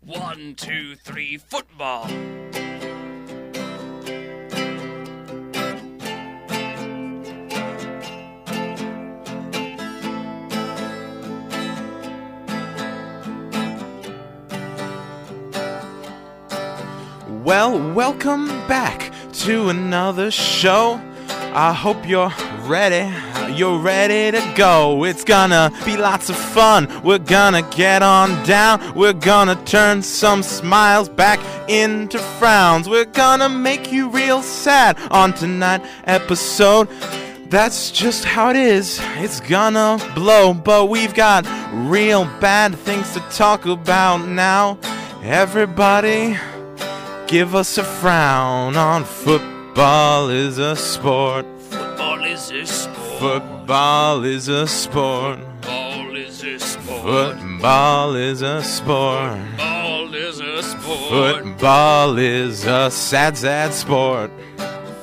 One, two, three, football. Well, welcome back to another show. I hope you're ready. You're ready to go. It's gonna be lots of fun. We're gonna get on down. We're gonna turn some smiles back into frowns. We're gonna make you real sad on tonight's episode. That's just how it is. It's gonna blow, but we've got real bad things to talk about now. Everybody, give us a frown on football is a sport. Football is a sport. Football is a sport. Football is a sport. Football is a sport. Football is a sport. Football is a sad, sad sport.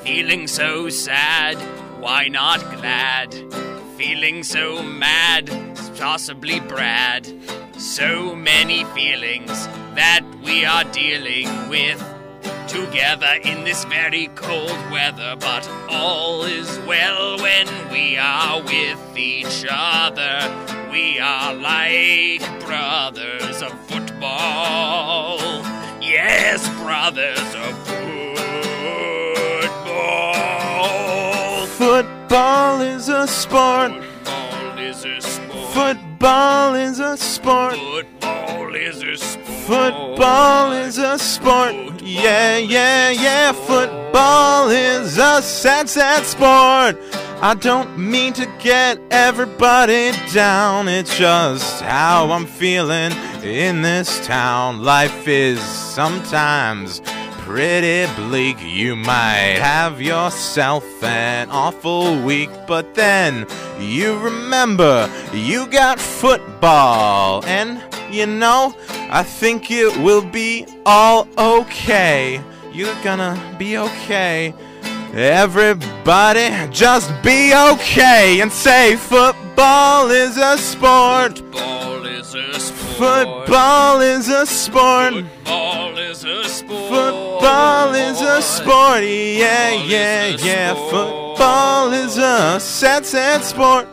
Feeling so sad, why not glad? Feeling so mad, possibly Brad. So many feelings that we are dealing with together in this very cold weather, but all is well when we are with each other. We are like brothers of football. Yes, brothers of football. Football is a sport. Football is a sport. Football is a sport. Football is a sport. Football is a sport. Yeah, yeah, yeah. Football is a sad, sad sport. I don't mean to get everybody down. It's just how I'm feeling in this town. Life is sometimes pretty bleak. You might have yourself an awful week, but then you remember you got football. And you know, I think it will be all okay. You're gonna be okay. Everybody just be okay and say football is a sport. Football is a sport. Football is a sport. Football is a sport. Football is a sport. Yeah, yeah, yeah. Football is a sad, sad sport.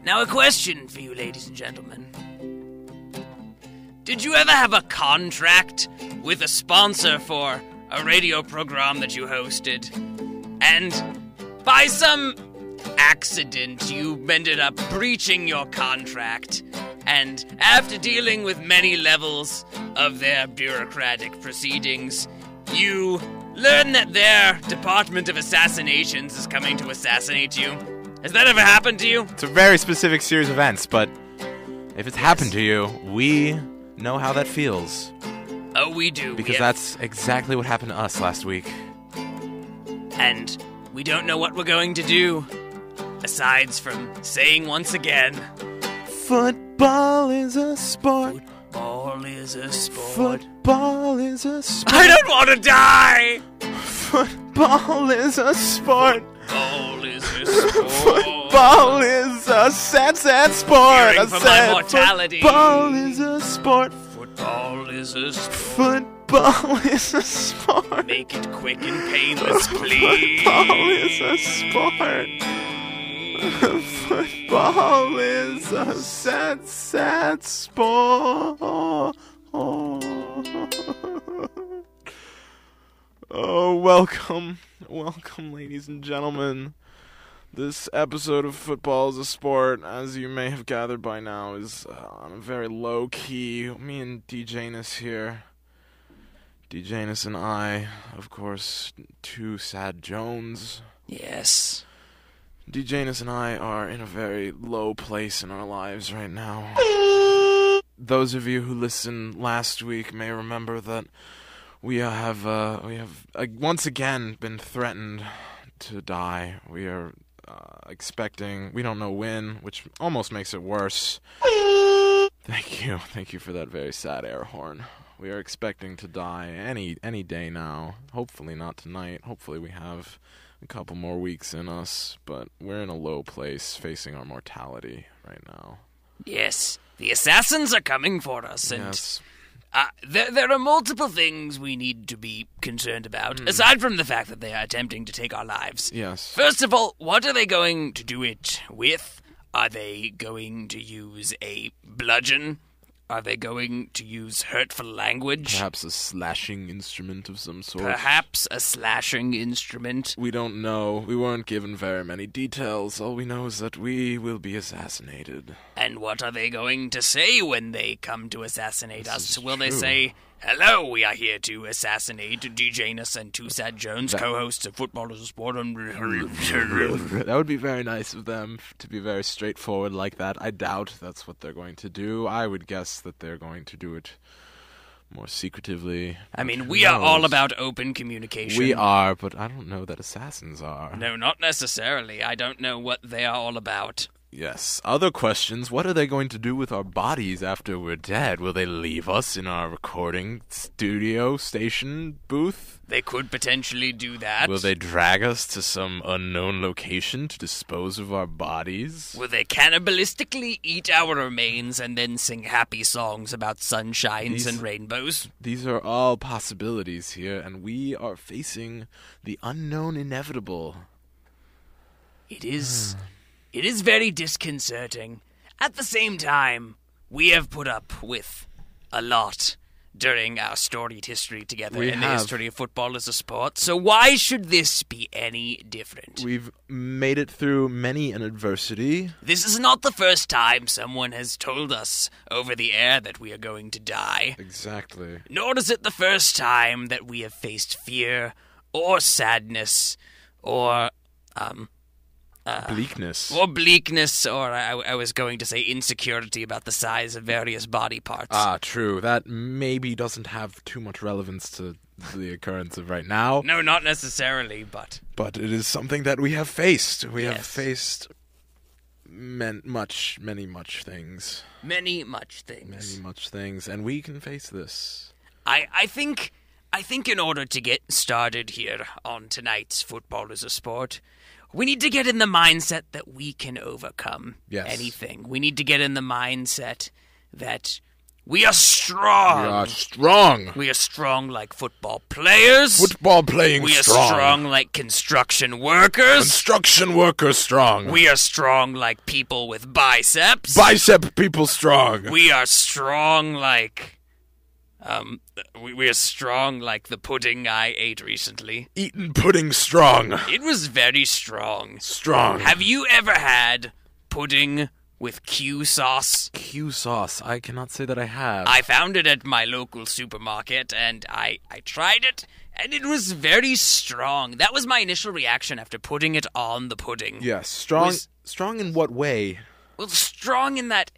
Now a question for you, ladies and gentlemen. Did you ever have a contract with a sponsor for a radio program that you hosted, and by some accident you ended up breaching your contract, and after dealing with many levels of their bureaucratic proceedings, you learn that their Department of Assassinations is coming to assassinate you? Has that ever happened to you? It's a very specific series of events, but if it's happened to you, we know how that feels. Oh, we do. Because that's exactly what happened to us last week. And we don't know what we're going to do, aside from saying once again, football is a sport. Football is a sport. Football is a sport. I don't want to die! Football is a sport. Football is a sport. Football is a sad, sad sport. Fearing for my mortality. Football is a sport. Football is a sport. Football is a sport. Make it quick and painless, please. Football is a sport. Football is a sad, sad sport. Oh, welcome, ladies and gentlemen. This episode of Football is a Sport, as you may have gathered by now, is on a very low key. Me and DJness here. DJness and I, of course, two sad Jones. Yes. DJness and I are in a very low place in our lives right now. Those of you who listened last week may remember that We have once again been threatened to die. We are expecting, we don't know when, which almost makes it worse. Thank you for that very sad air horn. We are expecting to die any day now. Hopefully not tonight. Hopefully we have a couple more weeks in us, but we're in a low place facing our mortality right now. Yes, the assassins are coming for us, and Yes. there are multiple things we need to be concerned about, aside from the fact that they are attempting to take our lives. Yes. First of all, what are they going to do it with? Are they going to use a bludgeon? Are they going to use hurtful language? Perhaps a slashing instrument of some sort. Perhaps a slashing instrument? We don't know. We weren't given very many details. All we know is that we will be assassinated. And what are they going to say when they come to assassinate This us? is Will they true. say, "Hello, we are here to assassinate DJ Nus and Two Sad Jones, co-hosts of Football as a Sport"? That would be very nice of them to be very straightforward like that. I doubt that's what they're going to do. I would guess that they're going to do it more secretively. I mean, Who we are all knows? about open communication. We are, but I don't know that assassins are. No, not necessarily. I don't know what they are all about. Yes. Other questions. What are they going to do with our bodies after we're dead? Will they leave us in our recording studio station booth? They could potentially do that. Will they drag us to some unknown location to dispose of our bodies? Will they cannibalistically eat our remains and then sing happy songs about sunshines and rainbows? These are all possibilities here, and we are facing the unknown inevitable. It is very disconcerting. At the same time, we have put up with a lot during our storied history together We in the have. history of football as a sport, so why should this be any different? We've made it through many an adversity. This is not the first time someone has told us over the air that we are going to die. Exactly. Nor is it the first time that we have faced fear or sadness or Bleakness. bleakness, or I was going to say insecurity about the size of various body parts. Ah, true. That maybe doesn't have too much relevance to the occurrence of right now. No, not necessarily, but But it is something that we have faced. We have Yes. faced many much things. many much things. Many much things. And we can face this. I think in order to get started here on tonight's Football as a Sport, we need to get in the mindset that we can overcome Yes. anything. We need to get in the mindset that we are strong. We are strong. We are strong like football players. Football playing We are strong. strong like construction workers. Construction workers strong. We are strong like people with biceps. Bicep people strong. We are strong like we are strong like the pudding I ate recently. Eaten pudding strong. It was very strong. Strong. Have you ever had pudding with Q sauce? Q sauce. I cannot say that I have. I found it at my local supermarket, and I tried it, and it was very strong. That was my initial reaction after putting it on the pudding. Yes. Strong. Was- Strong in what way? Well, strong in that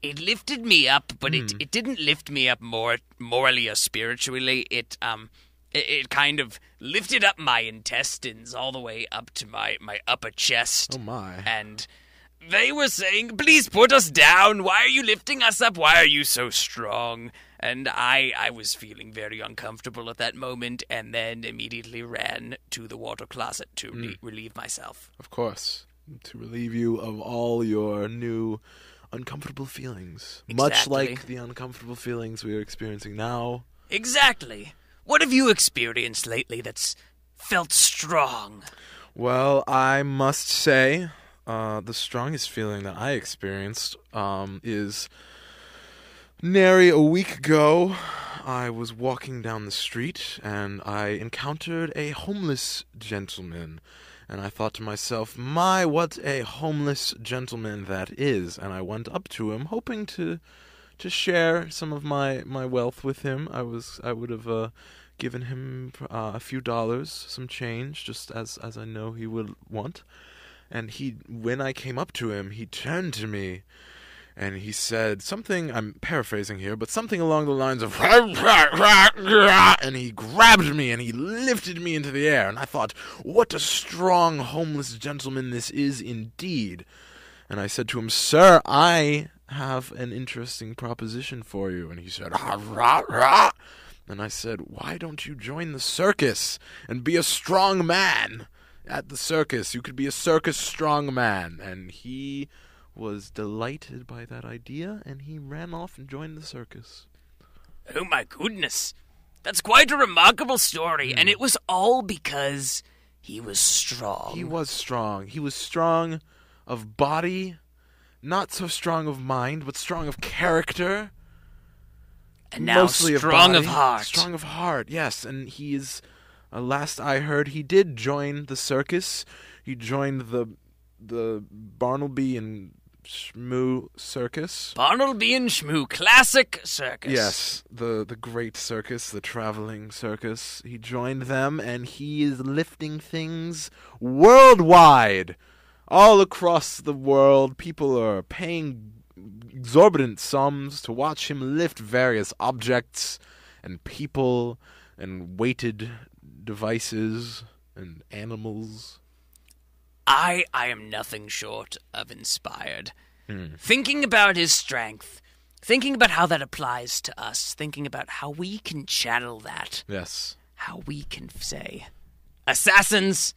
it lifted me up, but it didn't lift me up morally or spiritually. It kind of lifted up my intestines all the way up to my upper chest. Oh my. And they were saying, "Please put us down. Why are you lifting us up? Why are you so strong?" And I was feeling very uncomfortable at that moment, and then immediately ran to the water closet to relieve myself. Of course. To relieve you of all your new uncomfortable feelings. Much Exactly. like the uncomfortable feelings we are experiencing now. Exactly. What have you experienced lately that's felt strong? Well, I must say, the strongest feeling that I experienced is nary a week ago. I was walking down the street and I encountered a homeless gentleman. And I thought to myself, my, what a homeless gentleman that is. And I went up to him, hoping to share some of my wealth with him. I would have given him a few dollars, some change, just as I know he would want. And when I came up to him, he turned to me And he said something, I'm paraphrasing here, but something along the lines of, and he grabbed me and he lifted me into the air. And I thought, what a strong homeless gentleman this is indeed. And I said to him, sir, I have an interesting proposition for you. And he said, and I said, why don't you join the circus and be a strong man at the circus? You could be a circus strong man. And he was delighted by that idea, and he ran off and joined the circus. Oh my goodness. That's quite a remarkable story, and it was all because he was strong. He was strong. He was strong of body, not so strong of mind, but strong of character. And now mostly strong of of heart. Strong of heart, yes. And he is, last I heard, he did join the circus. He joined the Bartleby and Shmoo circus. Bartleby and Shmoo, classic circus. Yes, the great circus, the traveling circus. He joined them, and he is lifting things worldwide. All across the world, people are paying exorbitant sums to watch him lift various objects and people and weighted devices and animals. I am nothing short of inspired. Thinking about his strength, thinking about how that applies to us, thinking about how we can channel that. Yes. How we can say, assassins,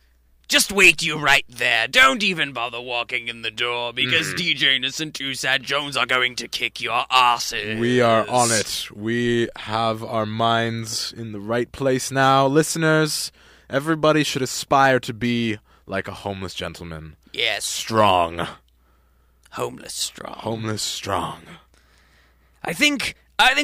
just wait you right there. Don't even bother walking in the door, because DJ Ness and Too Sad Jones are going to kick your asses. We are on it. We have our minds in the right place now. Listeners, everybody should aspire to be like a homeless gentleman. Yes. Strong. Homeless strong. Homeless strong. I think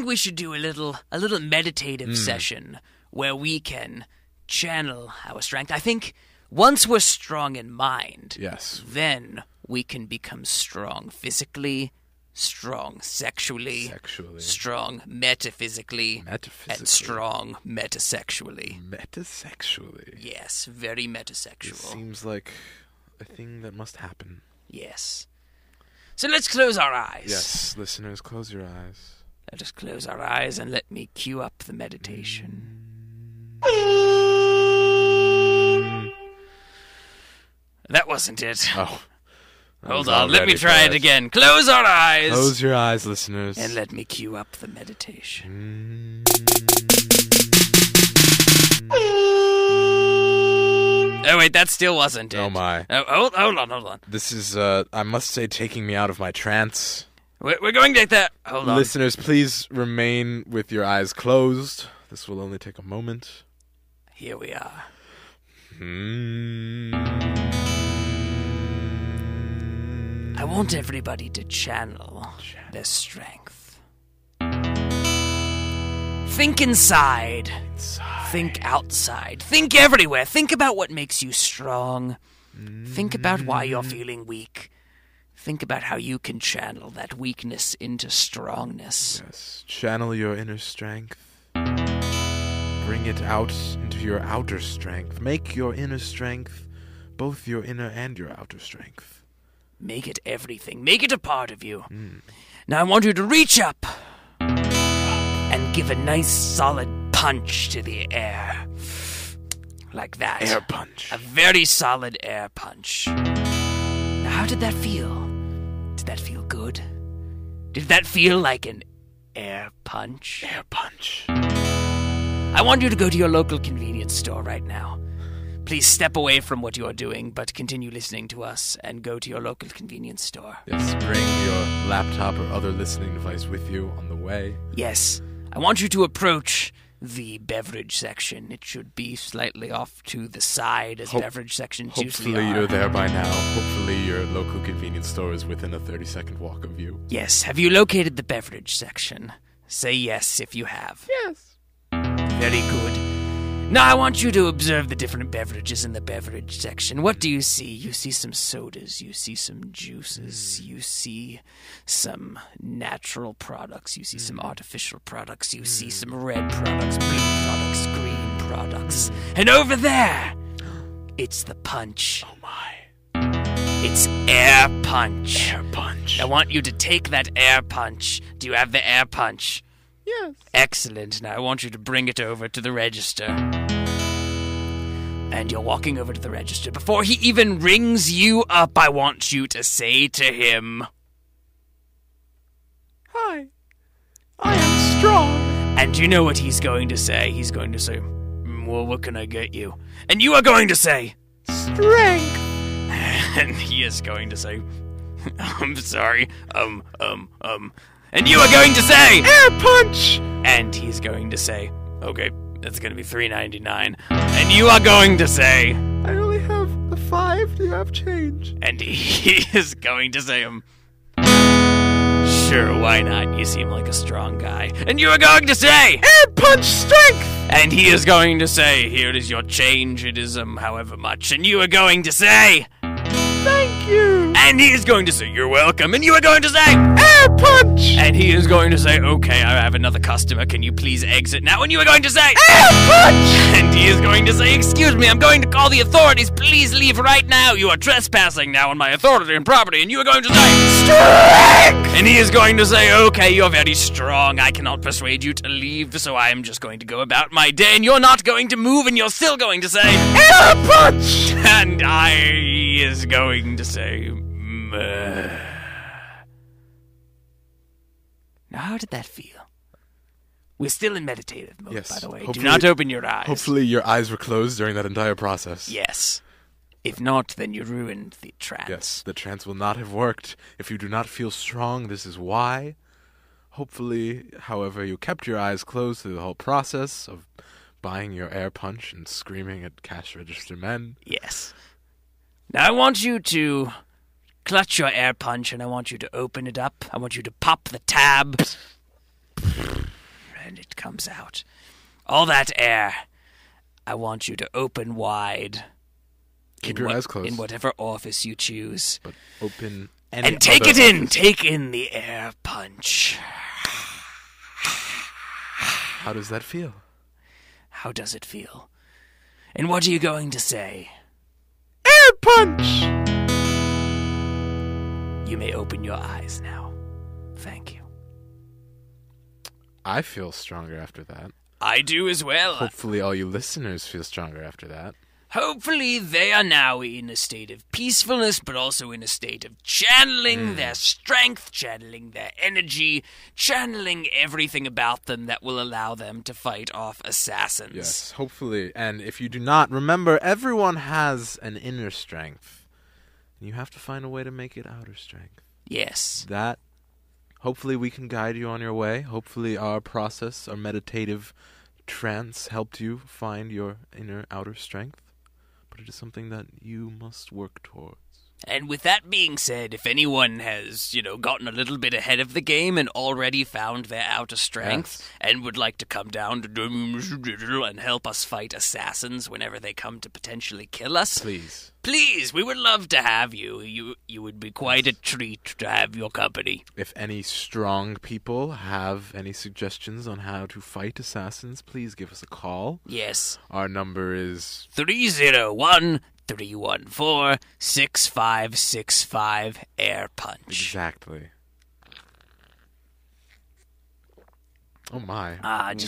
we should do a little meditative session where we can channel our strength. I think once we're strong in mind, yes, then we can become strong physically, strong sexually, strong metaphysically, and strong metasexually. Metasexually? Yes, very metasexual. It seems like a thing that must happen. Yes. So let's close our eyes. Yes, listeners, close your eyes. Let us close our eyes and let me cue up the meditation. That wasn't it. Oh. Hold on, let me try it again. Close our eyes. Close your eyes, listeners. And let me cue up the meditation. Oh, wait, that still wasn't it. Oh, my. Oh, hold on. This is, I must say, taking me out of my trance. We're going to take that. Hold on. Listeners, please remain with your eyes closed. This will only take a moment. Here we are. I want everybody to channel their strength. Think inside. Think outside. Think everywhere. Think about what makes you strong. Think about why you're feeling weak. Think about how you can channel that weakness into strongness. Yes. Channel your inner strength. Bring it out into your outer strength. Make your inner strength both your inner and your outer strength. Make it everything. Make it a part of you. Now I want you to reach up and give a nice solid punch to the air. Like that. Air punch. A very solid air punch. Now how did that feel? Did that feel good? Did that feel like an air punch? Air punch. I want you to go to your local convenience store right now. Please step away from what you are doing, but continue listening to us and go to your local convenience store. Yes, bring your laptop or other listening device with you on the way. Yes, I want you to approach the beverage section. It should be slightly off to the side, as beverage sections usually are. Hopefully you're there by now. Hopefully your local convenience store is within a 30-second walk of you. Yes, have you located the beverage section? Say yes if you have. Yes. Very good. Now I want you to observe the different beverages in the beverage section. What do you see? You see some sodas, you see some juices, you see some natural products, you see some artificial products, you see some red products, blue products, green products. And over there, it's the punch. Oh my. It's air punch. Air punch. I want you to take that air punch. Do you have the air punch? Yes. Excellent. Now I want you to bring it over to the register. And you're walking over to the register. Before he even rings you up, I want you to say to him, Hi. I am strong. and you know what he's going to say. He's going to say, well, what can I get you? And you are going to say, Strength. and he is going to say, I'm sorry, And you are going to say, Air punch. and he's going to say, okay, that's going to be $3.99. And you are going to say, I only have the 5. Do you have change? and he is going to say, sure, why not? You seem like a strong guy. And you are going to say, Air punch strength. and he is going to say, here is your change, it is however much. And you are going to say, Thank you. and he is going to say, you're welcome. And you are going to say, Air punch. and he is going to say, okay, I have another customer, can you please exit now? And you are going to say, Air punch. and he is going to say, excuse me, I'm going to call the authorities, please leave right now. You are trespassing now on my authority and property. And you are going to say, Strength. and he is going to say, okay, you're very strong. I cannot persuade you to leave, so I am just going to go about my day, and you're not going to move, and you're still going to say, Air punch. and he is going to say, Now, how did that feel? We're still in meditative mode, Yes, by the way. Do hopefully- not open your eyes. Hopefully your eyes were closed during that entire process. Yes. If not, then you ruined the trance. Yes, the trance will not have worked. If you do not feel strong, this is why. Hopefully, however, you kept your eyes closed through the whole process of buying your air punch and screaming at cash register men. Yes. Now I want you to clutch your air punch, and I want you to open it up. I want you to pop the tab, and it comes out. All that air, I want you to open wide. Keep your eyes closed. In whatever office you choose. But open any And take other it in. office. Take in the air punch. How does that feel? How does it feel? And what are you going to say? Air punch! You may open your eyes now. Thank you. I feel stronger after that. I do as well. Hopefully all you listeners feel stronger after that. Hopefully they are now in a state of peacefulness, but also in a state of channeling their strength, channeling their energy, channeling everything about them that will allow them to fight off assassins. Yes, hopefully. And if you do not, remember, everyone has an inner strength. And you have to find a way to make it outer strength. Yes. That, hopefully we can guide you on your way. Hopefully our process, our meditative trance helped you find your inner outer strength. But it is something that you must work towards. And with that being said, if anyone has, gotten a little bit ahead of the game and already found their outer strength and would like to come down to and help us fight assassins whenever they come to potentially kill us, please, we would love to have you. You would be quite a treat to have your company. If any strong people have any suggestions on how to fight assassins, please give us a call. Yes. Our number is 301-314-6565 Air Punch. Exactly. Oh my.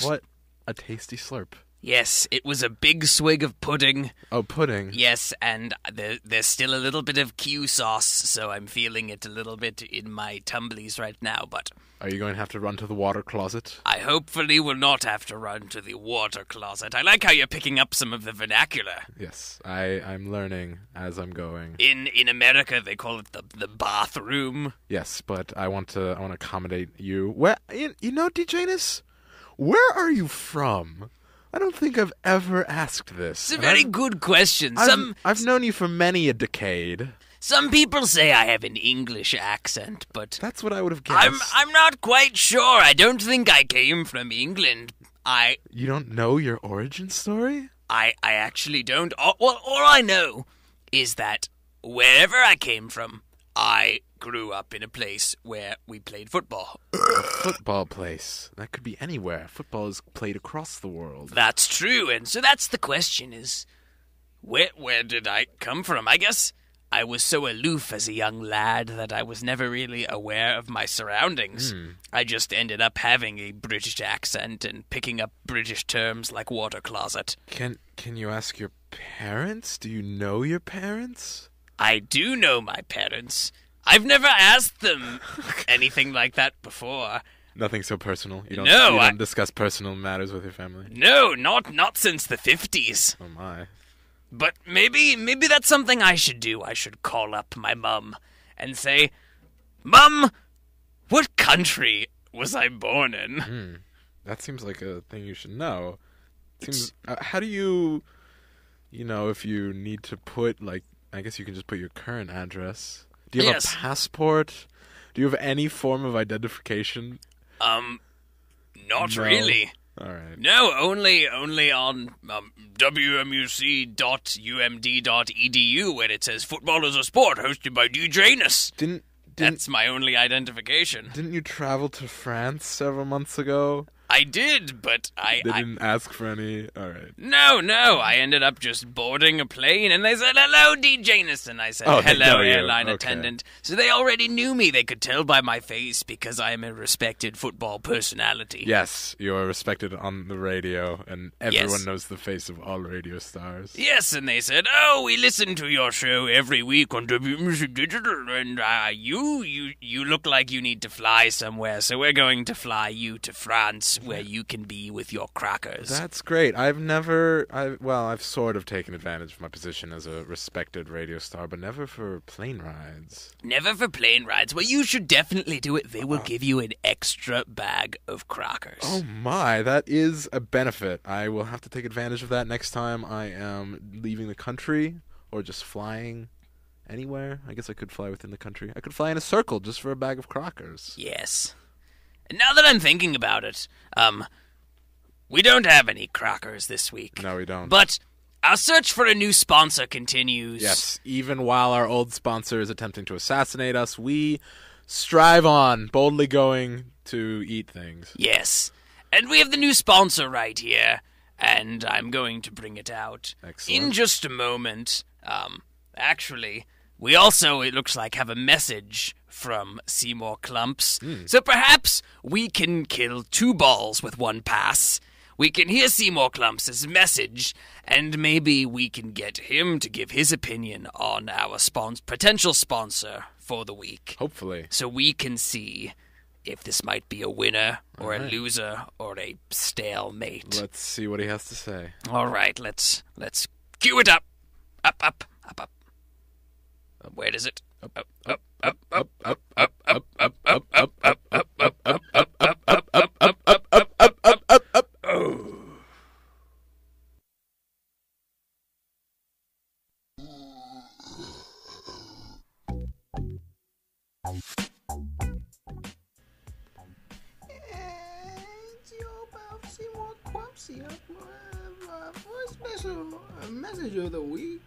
What a tasty slurp. Yes, it was a big swig of pudding. Oh, pudding. Yes, and there's still a little bit of Q sauce, so I'm feeling it a little bit in my tumblies right now, but... Are you going to have to run to the water closet? I hopefully will not have to run to the water closet. I like how you're picking up some of the vernacular. Yes, I'm learning as I'm going. In America, they call it the bathroom. Yes, but I want to accommodate you. Where, DJness, where are you from? I don't think I've ever asked this. It's a very good question. I've known you for many a decade. Some people say I have an English accent, but... That's what I would have guessed. I'm not quite sure. I don't think I came from England. You don't know your origin story? I actually don't. All I know is that wherever I came from, I grew up in a place where we played football. A football place. That could be anywhere. Football is played across the world. That's true, and so that's the question is, where did I come from? I guess I was so aloof as a young lad that I was never really aware of my surroundings. I just ended up having a British accent and picking up British terms like water closet. Can you ask your parents? Do you know your parents? I do know my parents. I've never asked them anything like that before. Nothing so personal. You don't, No, you don't discuss personal matters with your family. No, not since the 50s. Oh my. But maybe that's something I should do. I should call up my mum and say, Mum, what country was I born in? That seems like a thing you should know. Seems. How do you if you need to put, like, I guess you can just put your current address. Do you have a passport? Do you have any form of identification? Not really. All right. No, only on wmuc.umd.edu where it says football is a sport hosted by DJ Nus. That's my only identification. Didn't you travel to France several months ago? I did, but They didn't ask for any. All right. No. I ended up just boarding a plane, and they said, "Hello, DJ Nus," and I said, Oh, they know "Hello, you. airline Okay. attendant." So they already knew me. They could tell by my face because I am a respected football personality. Yes, you are respected on the radio, and everyone Yes. knows the face of all radio stars. Yes, and they said, "Oh, we listen to your show every week on W Music Digital, and you look like you need to fly somewhere, so we're going to fly you to France, where you can be with your crackers." That's great. I've sort of taken advantage of my position as a respected radio star, but never for plane rides. Never for plane rides. Well, you should definitely do it. They will give you an extra bag of crackers. Oh my, that is a benefit. I will have to take advantage of that next time I am leaving the country or just flying anywhere. I guess I could fly within the country. I could fly in a circle just for a bag of crackers. Yes. And now that I'm thinking about it, we don't have any crackers this week. No, we don't. But our search for a new sponsor continues. Yes, even while our old sponsor is attempting to assassinate us, we strive on, boldly going to eat things. Yes. And we have the new sponsor right here, and I'm going to bring it out Excellent. in just a moment. Actually, we also, it looks like, have a message from Seymour Clumps. So perhaps we can kill two balls with one pass. We can hear Seymour Clumps' message, and maybe we can get him to give his opinion on our potential sponsor for the week. Hopefully. So we can see if this might be a winner or a loser or a stalemate. Let's see what he has to say. All right, let's cue it up. Up. Where does it? Up. For a special message of the week,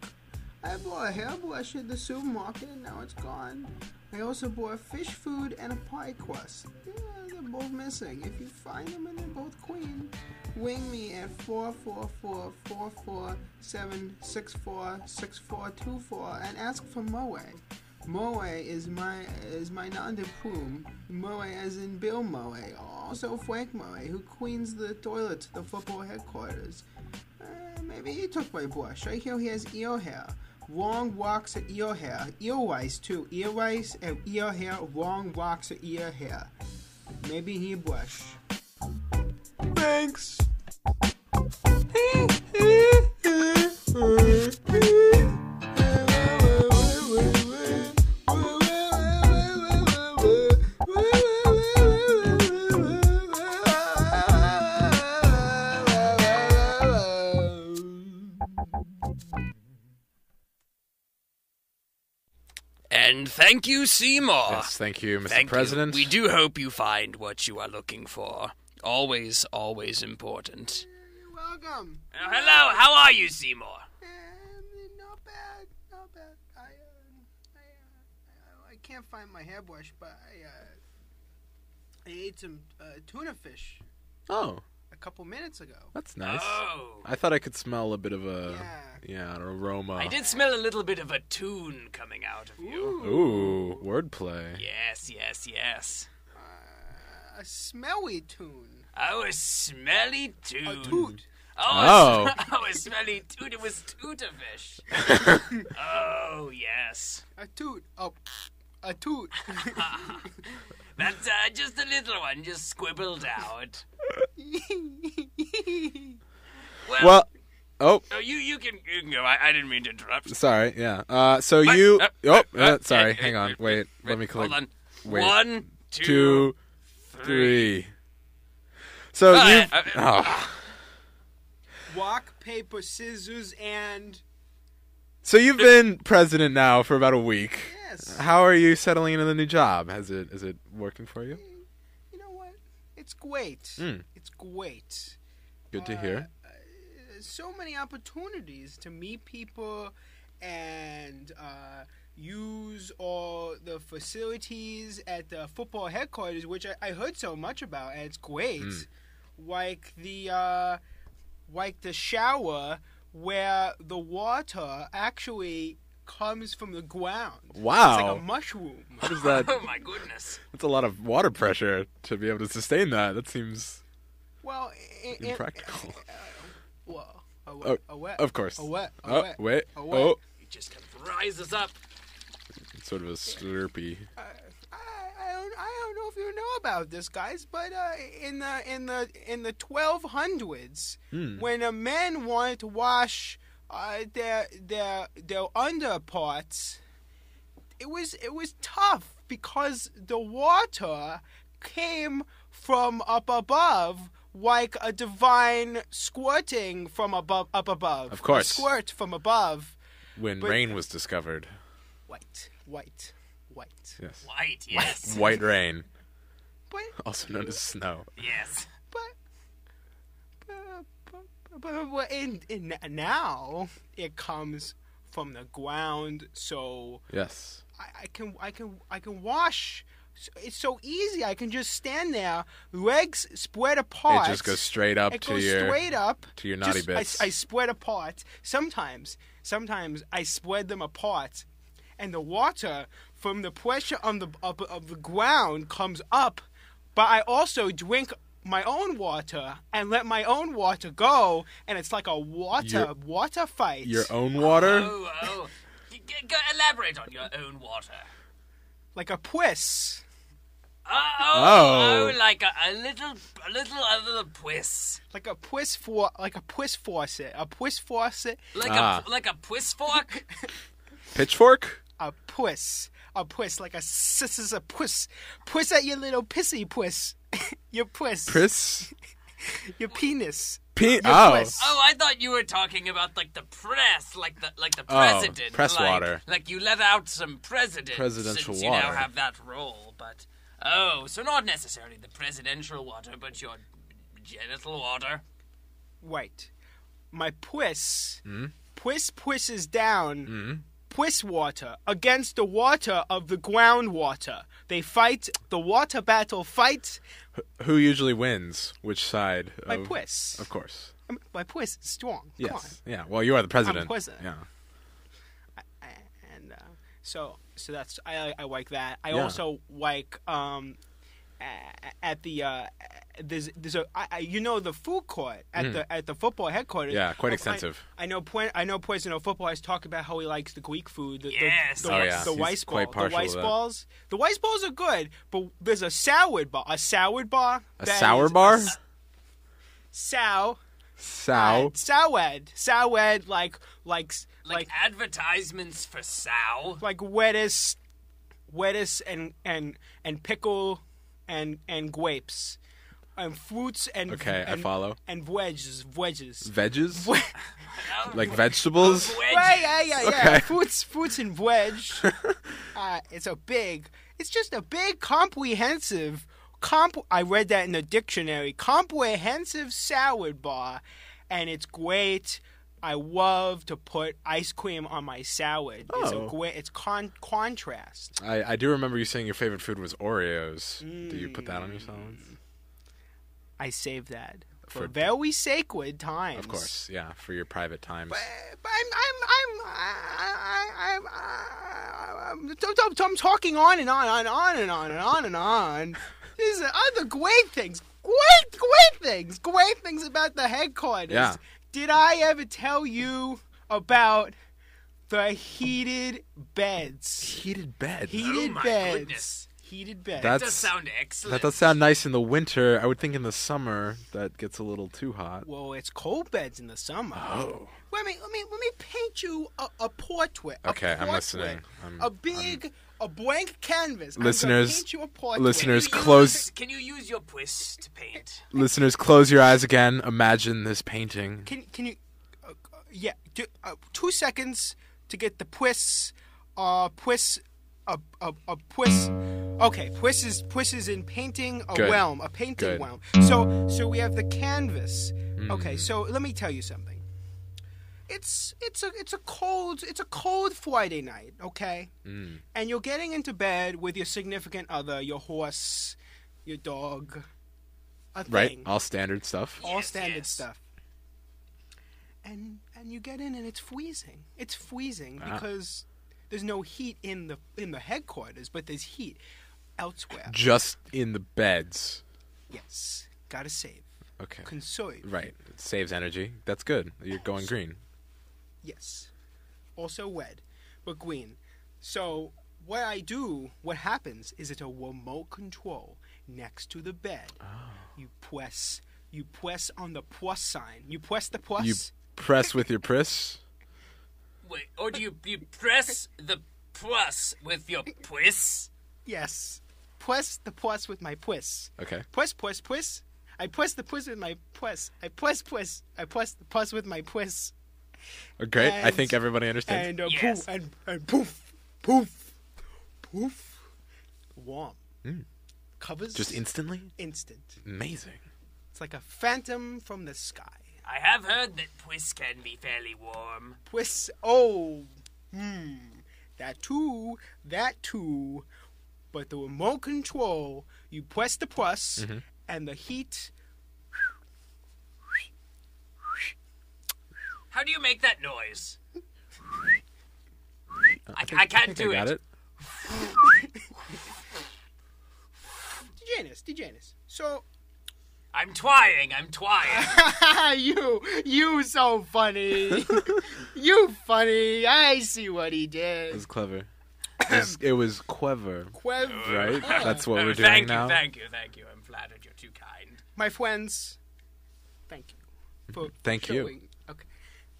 I bought a hairbrush at the supermarket and now it's gone. I also bought fish food and a pie crust. Yeah, they're both missing. If you find them and they're both queen, wing me at 444-447-6424 and ask for Moe. Moe is my nom de plume. Moe as in Bill Moe. Also Frank Moe, who cleans the toilets at the football headquarters. Maybe he took my brush. Right here he has ear hair. Long walks of ear hair. Earwax too. Earwax and ear hair. Long walks of ear hair. Maybe he brush. Thanks. And thank you, Seymour. Yes, thank you, Mr. Thank President. you. We do hope you find what you are looking for. Always important. You're welcome. Hello, how are you, Seymour? Not bad. I can't find my hairbrush, but I ate some tuna fish. Oh. A couple minutes ago. That's nice. Oh. I thought I could smell a bit of an aroma. I did smell a little bit of a tune coming out of you. Ooh, wordplay. Yes. A smelly tune. Oh, a smelly tune. A toot. Oh. A smelly toot. It was Tootafish. Oh, yes. A toot. Oh, a toot. That's just a little one, just squibbled out. Well, oh, you can go. I didn't mean to interrupt. sorry, yeah. So sorry, hang on, wait, let me click. Hold on. Wait. 1, 2, 3. So you. Rock, paper, scissors, and... So you've been president now for about a week. Yes. How are you settling into the new job? Is it working for you? You know what? It's great. It's great. Good to hear. So many opportunities to meet people and use all the facilities at the football headquarters, which I heard so much about, and it's great. Like the shower where the water actually comes from the ground. Wow. It's like a mushroom. What is that? Oh, my goodness. That's a lot of water pressure to be able to sustain that. That seems Well, impractical. Of course. Wet. Wait. It just kind of rises up. It's sort of a slurpee. I don't know if you know about this, guys, but in the 1200s, when a man wanted to wash their underparts, it was tough because the water came from up above, like a divine squirting from up above. Of course. A squirt from above. When rain was discovered. White. Yes. White, yes. White rain. But Also known as snow. Yes. But now it comes from the ground, so Yes. I can wash. It's so easy. I can just stand there, legs spread apart. It just goes straight up to your naughty bits. I spread apart. Sometimes I spread them apart, and the water from the pressure on the of the ground comes up. But I also drink my own water and let my own water go, and it's like a water fight. Your own water? Oh. Go elaborate on your own water. Like a puss. Like a little puss. Like a puss faucet. A puss faucet. Like a puss fork. Pitchfork? A puss, like this is a puss. Puss at your little pissy puss. Your puss. Piss? Your penis. Oh. Puss. Oh, I thought you were talking about like the press, like the president. Press water. Like you let out some presidents. Presidential since water. You now have that role, but so not necessarily the presidential water, but your genital water. Right. My puss. Puss is down. Puss water against the water of the groundwater. They fight. The water battle fight. Who usually wins? Which side? My puss. Of course. My puss is strong. Yes. Come on. Yeah. Well, you are the president. I'm president. Yeah. And so that's I like that. I also like at the there's the food court at the football headquarters. Yeah, quite extensive. I know President Football has talked about how he likes the Greek food. The rice ball. The rice balls. The rice balls are good, but there's a salad bar. A salad bar. A sour bar. Salad like advertisements for sow. Like lettuce and pickle and grapes and fruits and I follow. And wedges. Veggies? Like vegetables? Yeah. Okay. Fruits and veg. It's just a big comprehensive I read that in the dictionary. Comprehensive salad bar, and it's great. I love to put ice cream on my salad. It's contrast. I do remember you saying your favorite food was Oreos. Do you put that on your salads? I save that. for very sacred times. Of course, yeah, for your private times. But I'm talking on and on and on and on and on and on. These are other great things. Great things about the headquarters. Yeah. Did I ever tell you about the heated beds? Heated bed. Heated my beds. goodness. Heated beds. That does sound excellent. That does sound nice in the winter. I would think in the summer that gets a little too hot. Well, it's cold beds in the summer. Oh. Let me paint you a portrait. Okay, a I'm portrait. listening. A blank canvas. Listeners- I'm gonna paint you a portrait. listeners, close. Can you use your puss to paint? Listeners, close your eyes again. Imagine this painting. Can you? 2 seconds to get the puss. Puss. Okay, puss is in painting a Good. realm, a painting Good. realm. So we have the canvas. Okay, so let me tell you something. It's a cold Friday night, okay? And you're getting into bed with your significant other, your horse, your dog, a thing. Right? All standard stuff. All Yes, standard yes. stuff. And you get in and it's freezing. It's freezing Ah. because there's no heat in the headquarters, but there's heat elsewhere. Just in the beds. Yes. Gotta save. Okay. Conserve. Right. It saves energy. That's good. You're going green. Yes. Also red, but green. So what happens is it's a remote control next to the bed. Oh. You press on the plus sign. You press the plus. You press with your priss. Wait, or do you press the plus with your puss? Yes. Press the plus with my puss. Okay. Puss. I press the puss with my puss. I press. I press the plus with my puss. Great. I And- think everybody understands. And Yes. poof, and poof. Warm. Covers. Just instantly? instant. Amazing. It's like a phantom from the sky. I have heard that puss can be fairly warm. Puss. Oh. That too. But the remote control, you press the plus, and the heat. How do you make that noise? I can't do I got it. Dejanus. So, I'm trying. you so funny. You funny. I see what he It did. was clever. It was clever. Right? That's what we're doing Thank now. you. I'm flattered. You're too kind. My friends, thank you for Thank you. showing. Okay,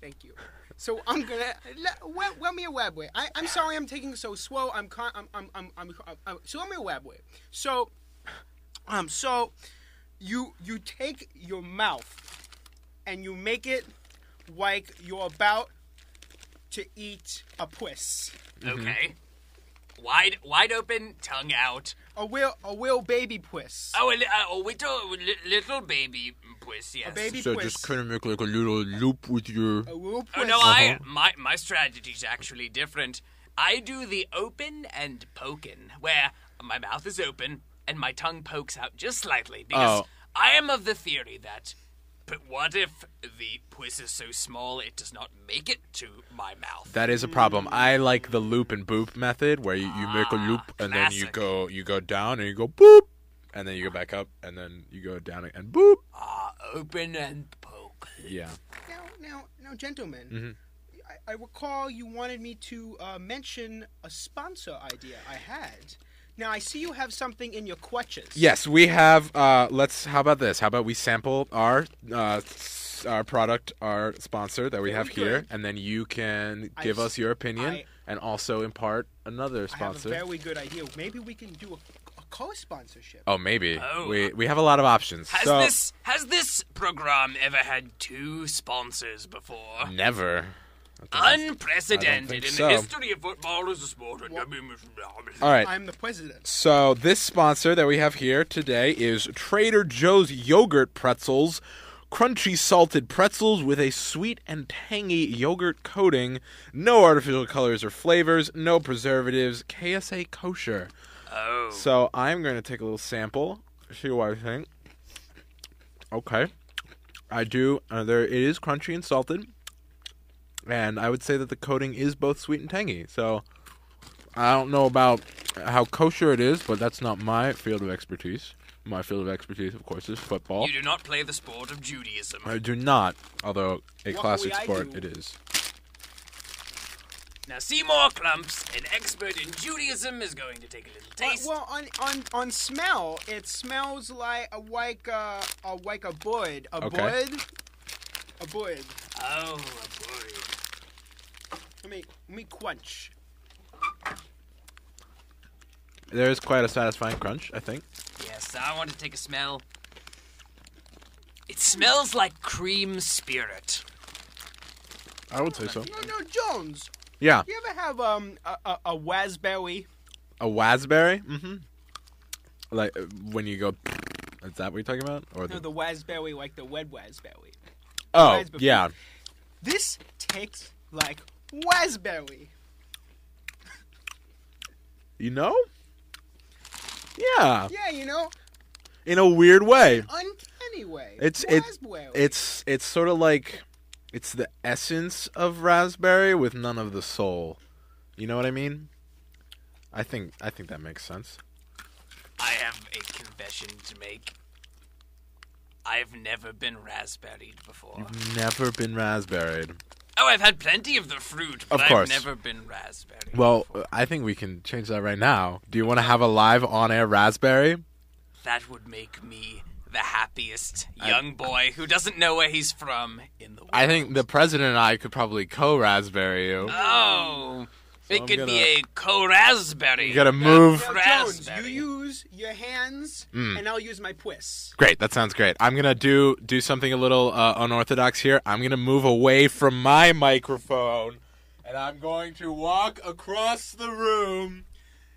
thank you. So I'm gonna let me elaborate. I'm sorry I'm taking so slow. So let me elaborate. So you take your mouth and you make it like you're about to eat a puss. Okay. Wide open, tongue out. A real baby puss. Oh, a little baby puss, yes. A baby So puss. just kind of make like a little loop with your... A real Oh, puss. no, my strategy's actually different. I do the open and pokin', where my mouth is open and my tongue pokes out just slightly, because I am of the theory that, but what if the puss is so small it does not make it to my mouth? That is a problem. I like the loop and boop method, where you make a loop and then you classic. go down and you go boop, and then you go back up and then you go down and boop. Open and poke. Yeah. Now, gentlemen, I recall you wanted me to mention a sponsor idea I had. Now, I see you have something in your clutches. Yes, we have. How about this? How about we sample our product, our sponsor that we have here, good. and then you can give us your opinion and also impart another I have a sponsor. very good idea. Maybe we can do a co-sponsorship. Oh, maybe. Oh. We have a lot of options. Has this program ever had two sponsors before? Never. Unprecedented think in so. the history of football as a sport. All right. I'm the president. So this sponsor that we have here today is Trader Joe's Yogurt Pretzels. Crunchy salted pretzels with a sweet and tangy yogurt coating. No artificial colors or flavors. No preservatives. KSA kosher. Oh. So I'm going to take a little sample. See what I think. Okay. I do. It is crunchy and salted. And I would say that the coating is both sweet and tangy. So I don't know about how kosher it is, but that's not my field of expertise. My field of expertise, of course, is football. You do not play the sport of Judaism. I do not, although a Luckily, classic I sport do. it is. Now, Seymour Clumps, an expert in Judaism, is going to take a little taste. Well, on smell, it smells like a bud. Okay. A bud. Oh, boy. Let me quench. There is quite a satisfying crunch, I think. Yes, I want to take a smell. It smells like cream spirit. I would say so. No, Jones. Yeah. You ever have a raspberry? A raspberry? Mm-hmm. Like, when you go... Is that what you're talking about? Or No, the raspberry, like the red raspberry. Oh, raspberry. yeah. This tastes like raspberry. You know? Yeah. Yeah, you know, In a weird way. uncanny way. It's raspberry. sort of like... It's the essence of raspberry with none of the soul. You know what I mean? I think that makes sense. I have a confession to make. I've never been raspberried before. You've never been raspberried. Oh, I've had plenty of the fruit, but Of course. I've never been raspberried. Well, before. I think we can change that right now. Do you want to have a live on-air raspberry? That would make me the happiest young boy who doesn't know where he's from in the world. I think the president and I could probably co-raspberry you. Oh, it I'm could gonna- be a co-raspberry. You gotta move. Now, Jones, Raspberry. you use your hands, and I'll use my puss. Great, that sounds great. I'm gonna do something a little unorthodox here. I'm gonna move away from my microphone, and I'm going to walk across the room,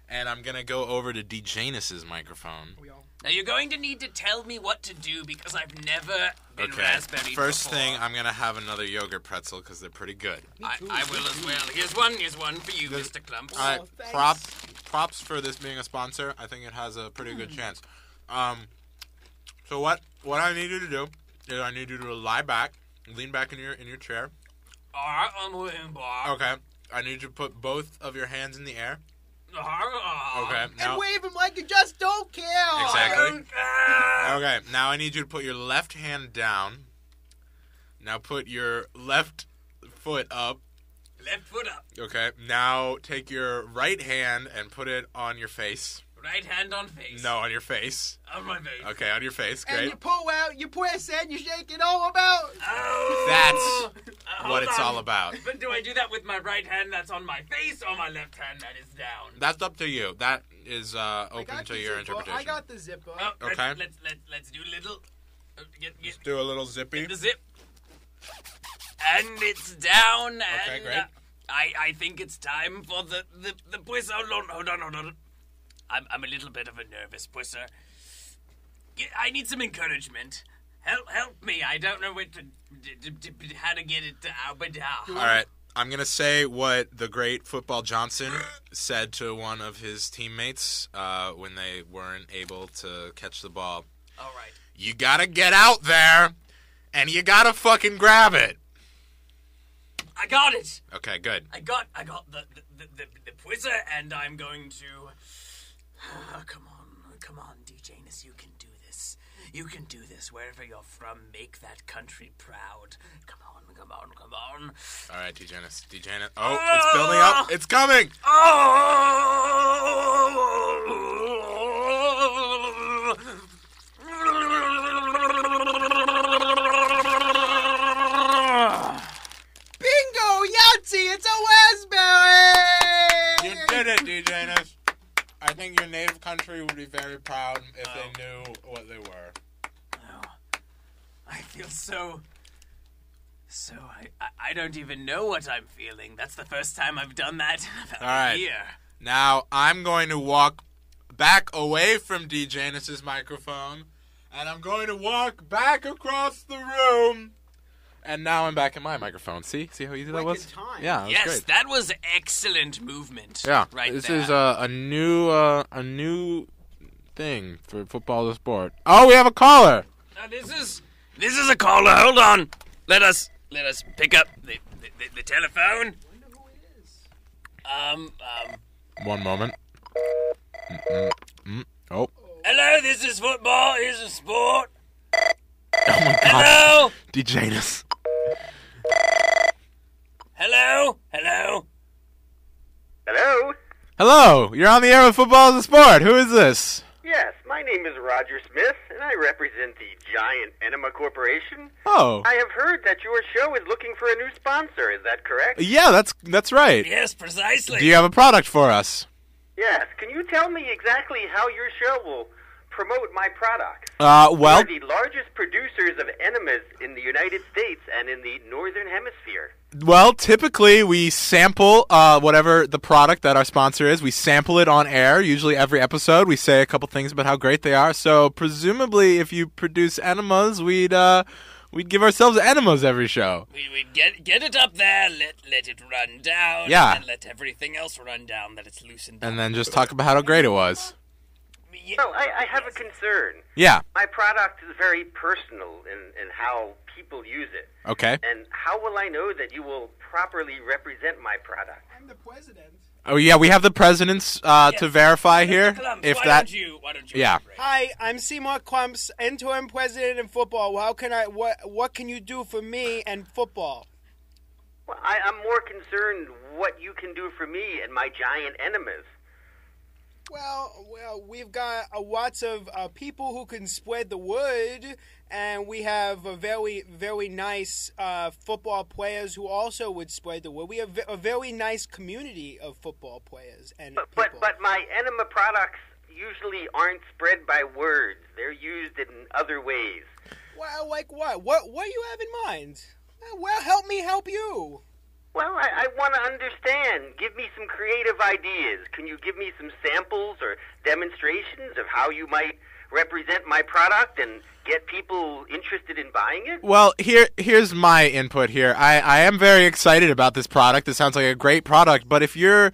and I'm gonna go over to D. Janus's microphone. Now you're going to need to tell me what to do because I've never been raspberried First before. thing, I'm gonna have another yogurt pretzel because they're pretty good. I will as well. Here's one for you, Mr. Clumps. All right, thanks. props for this being a sponsor. I think it has a pretty good chance. So what I need you to do is I need you to lean back in your chair. All right, I'm waiting, bar. Okay. I need you to put both of your hands in the air. Okay. And Now, wave him like you just don't care. exactly. Okay. Now I need you to put your left hand down. Now put your left foot up. Left foot up. Okay. Now take your right hand and put it on your face. Right hand on face. No, on your face. On my face. Okay, on your face. And Great. you pull out your puss and you shake it all about. Oh. That's what it's all about. But do I do that with my right hand that's on my face or my left hand that is down? That's up to you. That is I open got to the your zipper. interpretation. I got the zipper. Oh, Okay. Let's do a little. Get Do a little zippy. the zip. And it's down. Okay, And, great. I think it's time for the puss. Hold on. I'm a little bit of a nervous pusser. I need some encouragement. Help me. I don't know how to get it out. But All right. I'm going to say what the great Football Johnson said to one of his teammates when they weren't able to catch the ball. all right. You got to get out there, and you got to fucking grab it. I got it. Okay, good. I got the puisser, and I'm going to. Come on, DJness, you can do this. You can do this wherever you're from. Make that country proud. Come on. All right, DJness. Oh, it's building up. It's coming. Bingo! Yahtzee! It's a raspberry! You did it, DJness. I think your native country would be very proud if they knew what they were. I feel so I don't even know what I'm feeling. That's the first time I've done that in about All right. a year. Now, I'm going to walk back away from DJness's microphone, and I'm going to walk back across the room. And now I'm back in my microphone. See how easy that Wicked was? time. Yeah, that was Yes, great. that was excellent movement. Yeah, right this there. is a new thing for football as a sport. Oh, we have a caller. This is This is a caller. Hold on. Let us pick up the telephone. One moment. Oh. Hello, this is football. This is sport. Oh my God. Hello. DJness. Hello. Hello. You're on the air with Football as a Sport. Who is this? Yes, my name is Roger Smith, and I represent the Giant Enema Corporation. Oh. I have heard that your show is looking for a new sponsor. Is that correct? Yeah, that's right. Yes, precisely. Do you have a product for us? Yes. Can you tell me exactly how your show will promote my product? Well, We're the largest producers of enemas in the United States and in the Northern Hemisphere. Well, typically we sample whatever the product that our sponsor is. We sample it on air. Usually every episode we say a couple things about how great they are. So presumably if you produce enemas, we'd give ourselves enemas every show. We'd get it up there, let it run down, Yeah. and then let everything else run down that it's loosened And up. then just talk about how great it was. Well, I have a concern. Yeah. My product is very personal in how people use it. Okay. And how will I know that you will properly represent my product? I'm the president. Oh yeah, we have the presidents to verify here. Clumps, why don't you Yeah. elaborate? Hi, I'm Seymour Clumps, interim president in football. How can I? What can you do for me and football? Well, I'm more concerned what you can do for me and my giant enemas. Well, we've got lots of people who can spread the word, and we have a very, very nice football players who also would spread the word. We have a very nice community of football players and people. But my enema products usually aren't spread by words. They're used in other ways. Well, like what? What do you have in mind? Well, help me help you. Well, I want to understand. Give me some creative ideas. Can you give me some samples or demonstrations of how you might represent my product and get people interested in buying it? Well, here's my input here. I am very excited about this product. It sounds like a great product, but if you're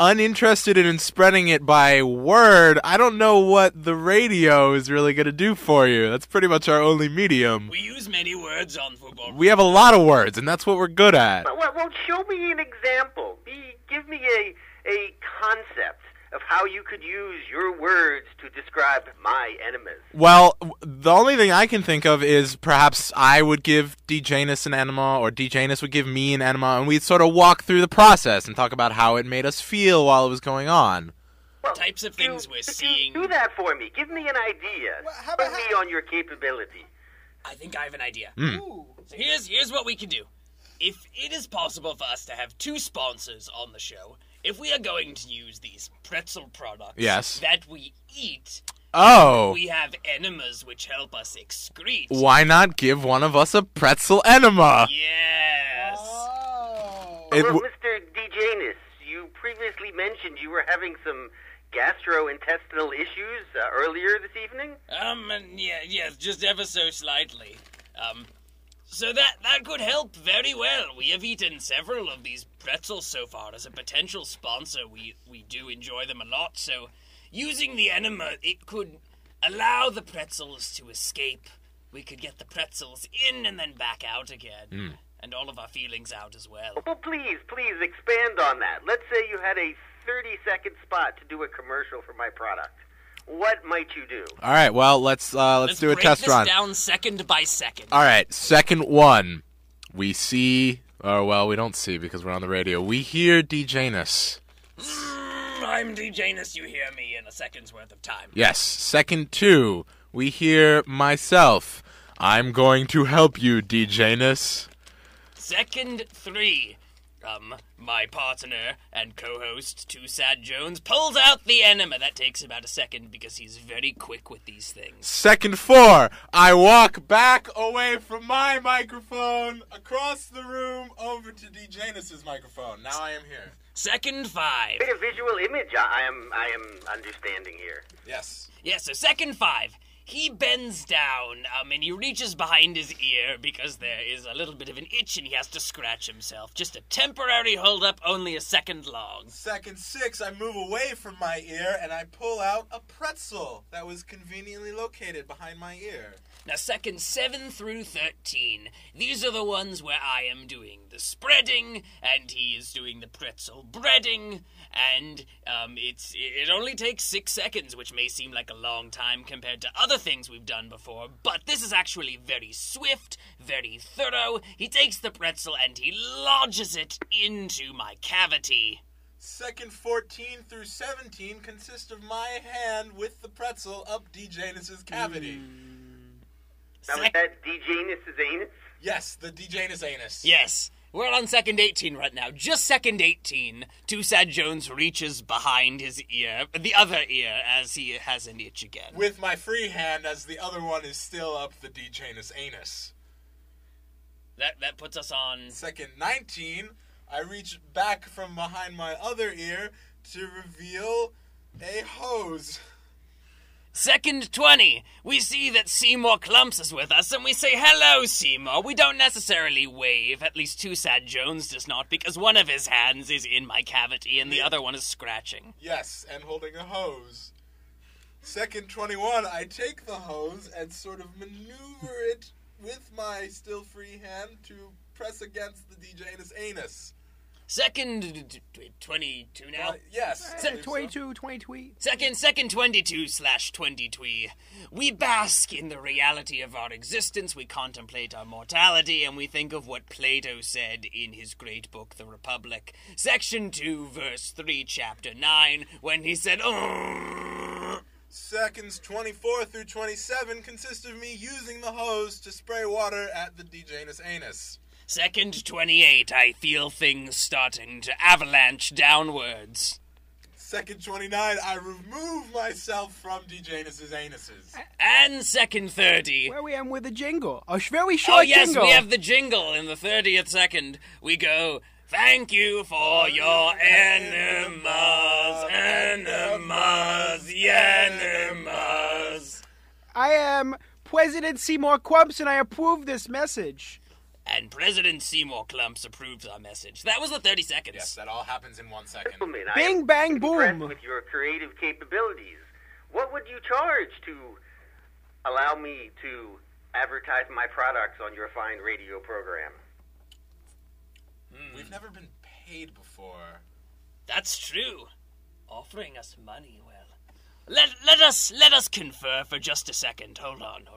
uninterested in spreading it by word, I don't know what the radio is really going to do for you. That's pretty much our only medium. We use many words on football. We have a lot of words, and that's what we're good at. Well, show me an example. Give me a concept of how you could use your words to describe my enemas. Well, the only thing I can think of is perhaps I would give DJness an enema, or DJness would give me an enema, and we'd sort of walk through the process and talk about how it made us feel while it was going on. Well, Types of things we're seeing. Do that for me. Give me an idea. Well, how Put about- me on your capability. I think I have an idea. Ooh. So here's what we can do. If it is possible for us to have two sponsors on the show, if we are going to use these pretzel products Yes. that we eat, Oh, we have enemas which help us excrete. why not give one of us a pretzel enema? Yes. Oh. It Well, w- Mr. DJness, you previously mentioned you were having some gastrointestinal issues earlier this evening. And yes, just ever so slightly. So that could help very well. We have eaten several of these pretzels so far. As a potential sponsor, we do enjoy them a lot. So using the enema, it could allow the pretzels to escape. We could get the pretzels in and then back out again. And all of our feelings out as well. Well, please expand on that. Let's say you had a 30-second spot to do a commercial for my product. What might you do? All right, well, let's do a test run. Let's break this down second by second. All right, second one. We see, or well, we don't see because we're on the radio. We hear DJness. I'm DJness, you hear me in a second's worth of time. Yes. Second two, we hear myself. I'm going to help you, DJness. Second three, my partner and co-host, Too Sad Jones, pulls out the enema. That takes about a second because he's very quick with these things. Second four, I walk back away from my microphone, across the room, over to DJness's microphone. Now I am here. Second five. Great a visual image I am understanding here. Yes. Yeah, so second five. he bends down, and he reaches behind his ear because there is a little bit of an itch and he has to scratch himself. Just a temporary hold-up, only a second long. Second 6, I move away from my ear and I pull out a pretzel that was conveniently located behind my ear. Now, second 7 through 13, these are the ones where I am doing the spreading, and he is doing the pretzel breading, and it only takes 6 seconds, which may seem like a long time compared to other things we've done before, but this is actually very swift, very thorough. He takes the pretzel and he lodges it into my cavity. Second 14 through 17 consist of my hand with the pretzel up DJness's cavity. Now, is that DJness's anus? Yes, the DJness anus. Yes. We're on second 18 right now. Just second 18. Too Sad Jones reaches behind his ear, the other ear, as he has an itch again. With my free hand, as the other one is still up the DJness anus. That puts us on... Second 19, I reach back from behind my other ear to reveal a hose. Second 20, we see that Seymour Clumps is with us, and we say, hello, Seymour. We don't necessarily wave, at least Too Sad Jones does not, because one of his hands is in my cavity and the other one is scratching. Yes, and holding a hose. Second 21, I take the hose and sort of maneuver it with my still free hand to press against the DJness anus. Second 22 now? Yes. 22 tweet. Second 22/20 we bask in the reality of our existence, we contemplate our mortality, and we think of what Plato said in his great book, The Republic. Section 2, verse 3, chapter 9, when he said, Seconds 24 through 27 consist of me using the hose to spray water at the DJness anus. Second 28, I feel things starting to avalanche downwards. Second 29, I remove myself from DJness's anuses. And second 30... Where we am with the jingle. A very short jingle. Oh, yes, we have the jingle. In the 30th second, we go, thank you for your enemas, enemas. I am President Seymour Clumps, and I approve this message. And President Seymour Clumps approves our message. That was the 30 seconds. Yes, that all happens in 1 second. Gentlemen, Bing, bang, impressed boom. with your creative capabilities. What would you charge to allow me to advertise my products on your fine radio program? We've never been paid before. That's true. Offering us money, well. Let us confer for just a second. Hold on.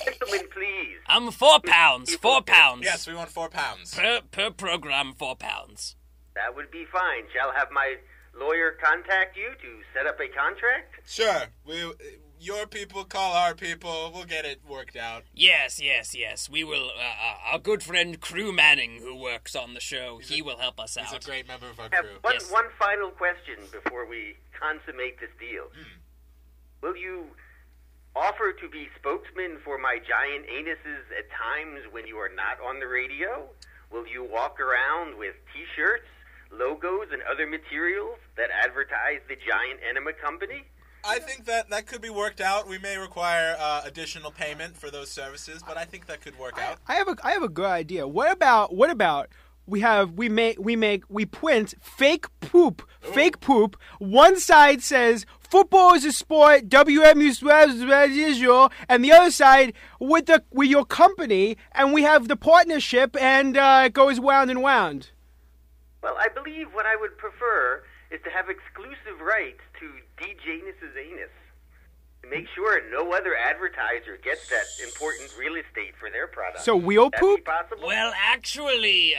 Gentlemen, please. £4. Yes, we want £4. Per program, £4. That would be fine. Shall I have my lawyer contact you to set up a contract? Sure. Your people call our people. We'll get it worked out. Yes. We will. Our good friend Crew Manning, who works on the show, he will help us out. He's a great member of our I have crew. one final question before we consummate this deal. Will you offer to be spokesman for my giant anuses at times when you are not on the radio? Will you walk around with T-shirts, logos, and other materials that advertise the giant enema company? I think that could be worked out. We may require additional payment for those services, but I think that could work out. I have a good idea. What about we print fake poop. Ooh. Fake poop. One side says football is a sport, WMU as usual, and the other side with your company, and we have the partnership, and it goes wound and wound. Well, I believe what I would prefer is to have exclusive rights to DJness's anus. To make sure no other advertiser gets that important real estate for their product. So wheel That poop? be possible? Well, actually,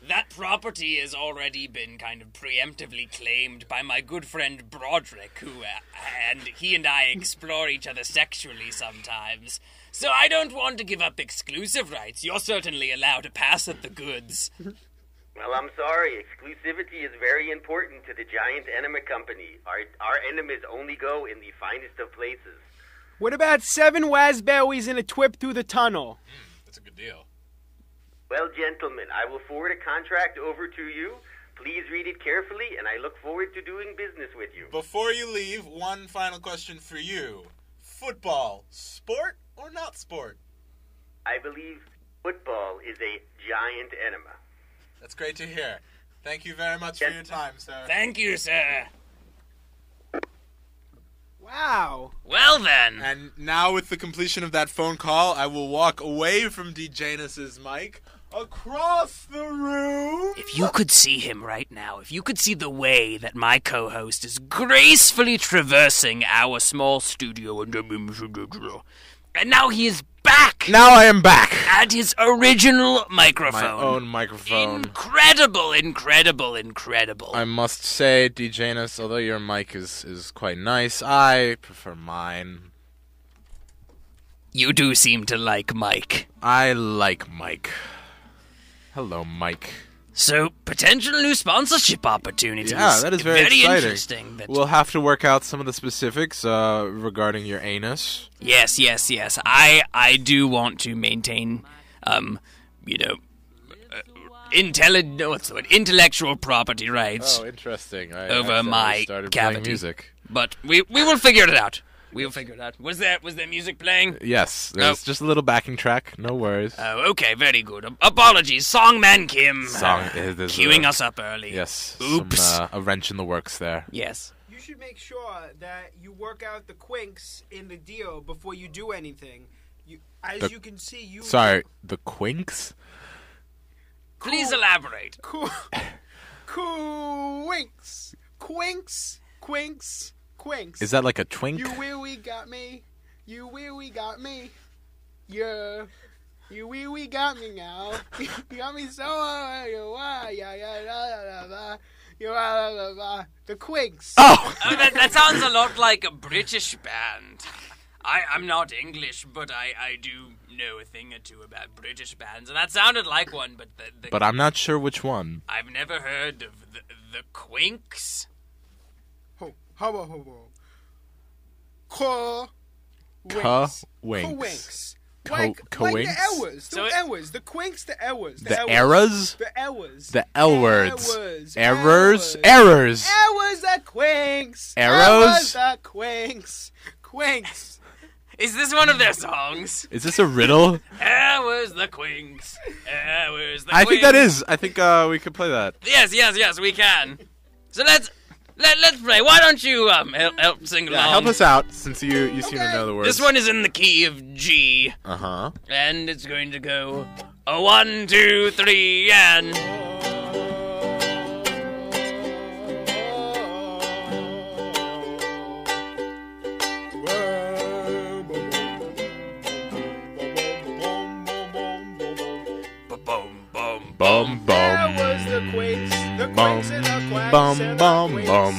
that property has already been kind of preemptively claimed by my good friend Broderick, who, and he and I explore each other sexually sometimes. So I don't want to give up exclusive rights. You're certainly allowed to pass at the goods. Well, I'm sorry. Exclusivity is very important to the giant enema company. Our enemas only go in the finest of places. What about 7 raspberries and a twip through the tunnel? That's a good deal. Well, gentlemen, I will forward a contract over to you. Please read it carefully, and I look forward to doing business with you. Before you leave, one final question for you. Football, sport or not sport? I believe football is a giant enema. That's great to hear. Thank you very much for your time, sir. Thank you, sir. Wow. Well then. And now with the completion of that phone call, I will walk away from DJanus's mic across the room. If you could see him right now, if you could see the way that my co-host is gracefully traversing our small studio, and now he is back Now I am back. at his original microphone. My own microphone. Incredible, incredible, incredible. I must say, DJanus, although your mic is quite nice, I prefer mine. You do seem to like Mike. I like Mike. Hello, Mike. So, potential new sponsorship opportunities. Yeah, that is very exciting. Interesting. That... We'll have to work out some of the specifics regarding your anus. Yes. I do want to maintain, intellectual property rights Oh, interesting. I over accidentally my started cavity. playing music. But we will figure it out. We'll figure it out. Was there music playing? Yes, there's just a little backing track. No worries. Oh, okay, very good. Apologies, Songman Kim. Queuing us up early. Yes. Oops. A wrench in the works there. Yes. You should make sure that you work out the quinks in the deal before you do anything. You can see, you... Sorry, the quinks? Please elaborate. Quinks. Is that like a twink? You really got me. You really got me. Yeah. You really got me now. You got me so... The Quinks. Oh! That sounds a lot like a British band. I'm not English, but I do know a thing or two about British bands, and that sounded like one, but But I'm not sure which one. I've never heard of the Quinks. Quinks. Like the Ewers. The Ewers. The Quinks, the Ewers. The Eras? The Ewers. The L words. Errors. Errors. Ewers the Quinks. Arrows? The Quinks. Quinks. Is this one of their songs? Is this a riddle? Was the Quinks. Was the Quinks. I think that is. I think we could play that. Yes, we can. So let's play. Why don't you help sing along? Yeah, help us out, since you seem to know the words. This one is in the key of G. Uh-huh. And it's going to go a 1, 2, 3, and... Bum bum. There was the Quinks and the Quacks and the Bum bum Quinks. bum.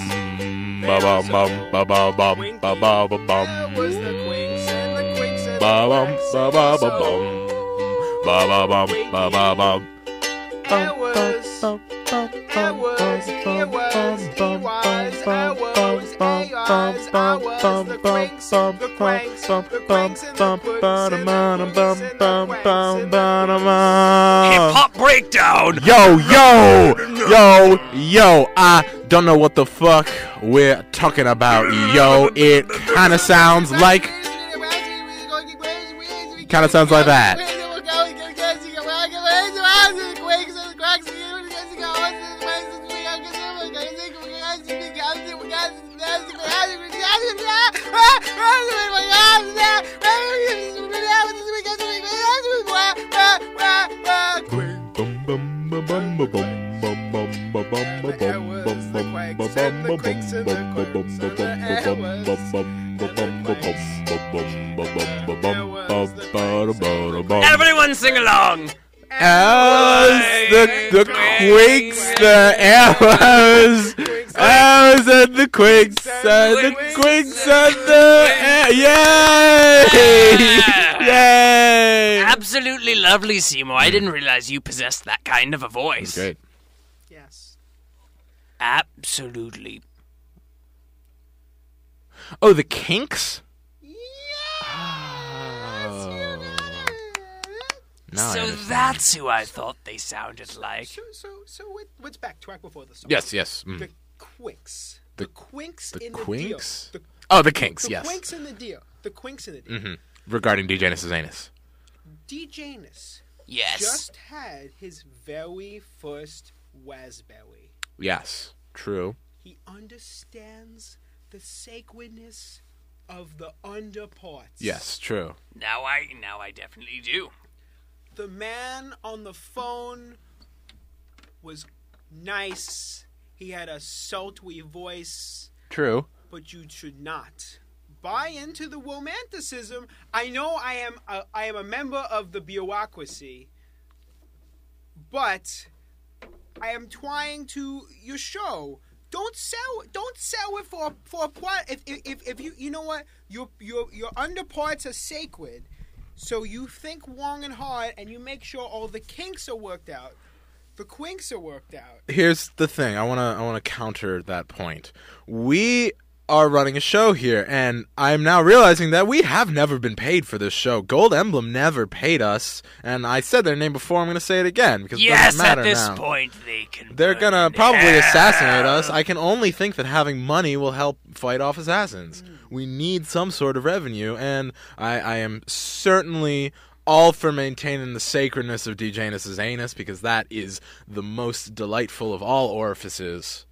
Ba bum bum ba ba bum ba ba ba bum. There was the Quinks and the Quinks and the Ba bum Quacks. ba ba ba bum. Ba ba bum ba ba bum. There was the Quinks, the Quacks, the Quinks and the Hip-hop breakdown! Yo, I don't know what the fuck we're talking about, yo. It kinda sounds like that. Everyone sing along! The Quakes, the arrows, and the Quakes, the Quakes, and the yay! Absolutely lovely, Seymour. I didn't realize you possessed that kind of a voice. Great. Yes. Absolutely. Oh, the Kinks? Now I So understand. that's who I thought they sounded like. Let's backtrack before the song. Yes. The Quinks. The Quinks the in Quinks? the deal. Oh, the Kinks, The yes. Quinks in the deal. The Quinks in the deal. Regarding DJ Anus. DJ Nis Yes. just had his very first raspberry. Yes, true. He understands the sacredness of the underparts. Yes, true. Now I definitely do. The man on the phone was nice. He had a sultry voice, True. but you should not buy into the romanticism. I know I am a member of the bureaucracy, but I am trying to your show. Don't sell it for a plot. If you know what, your underparts are sacred. So you think long and hard, and you make sure all the kinks are worked out. The quinks are worked out. Here's the thing. I wanna counter that point. We are running a show here, and I'm now realizing that we have never been paid for this show. Gold Emblem never paid us, and I said their name before. I'm gonna say it again because it Yes, doesn't matter at this now. point they can. They're burn gonna in probably hell. assassinate us. I can only think that having money will help fight off assassins. We need some sort of revenue, and I am certainly all for maintaining the sacredness of DJ Anus's anus, because that is the most delightful of all orifices.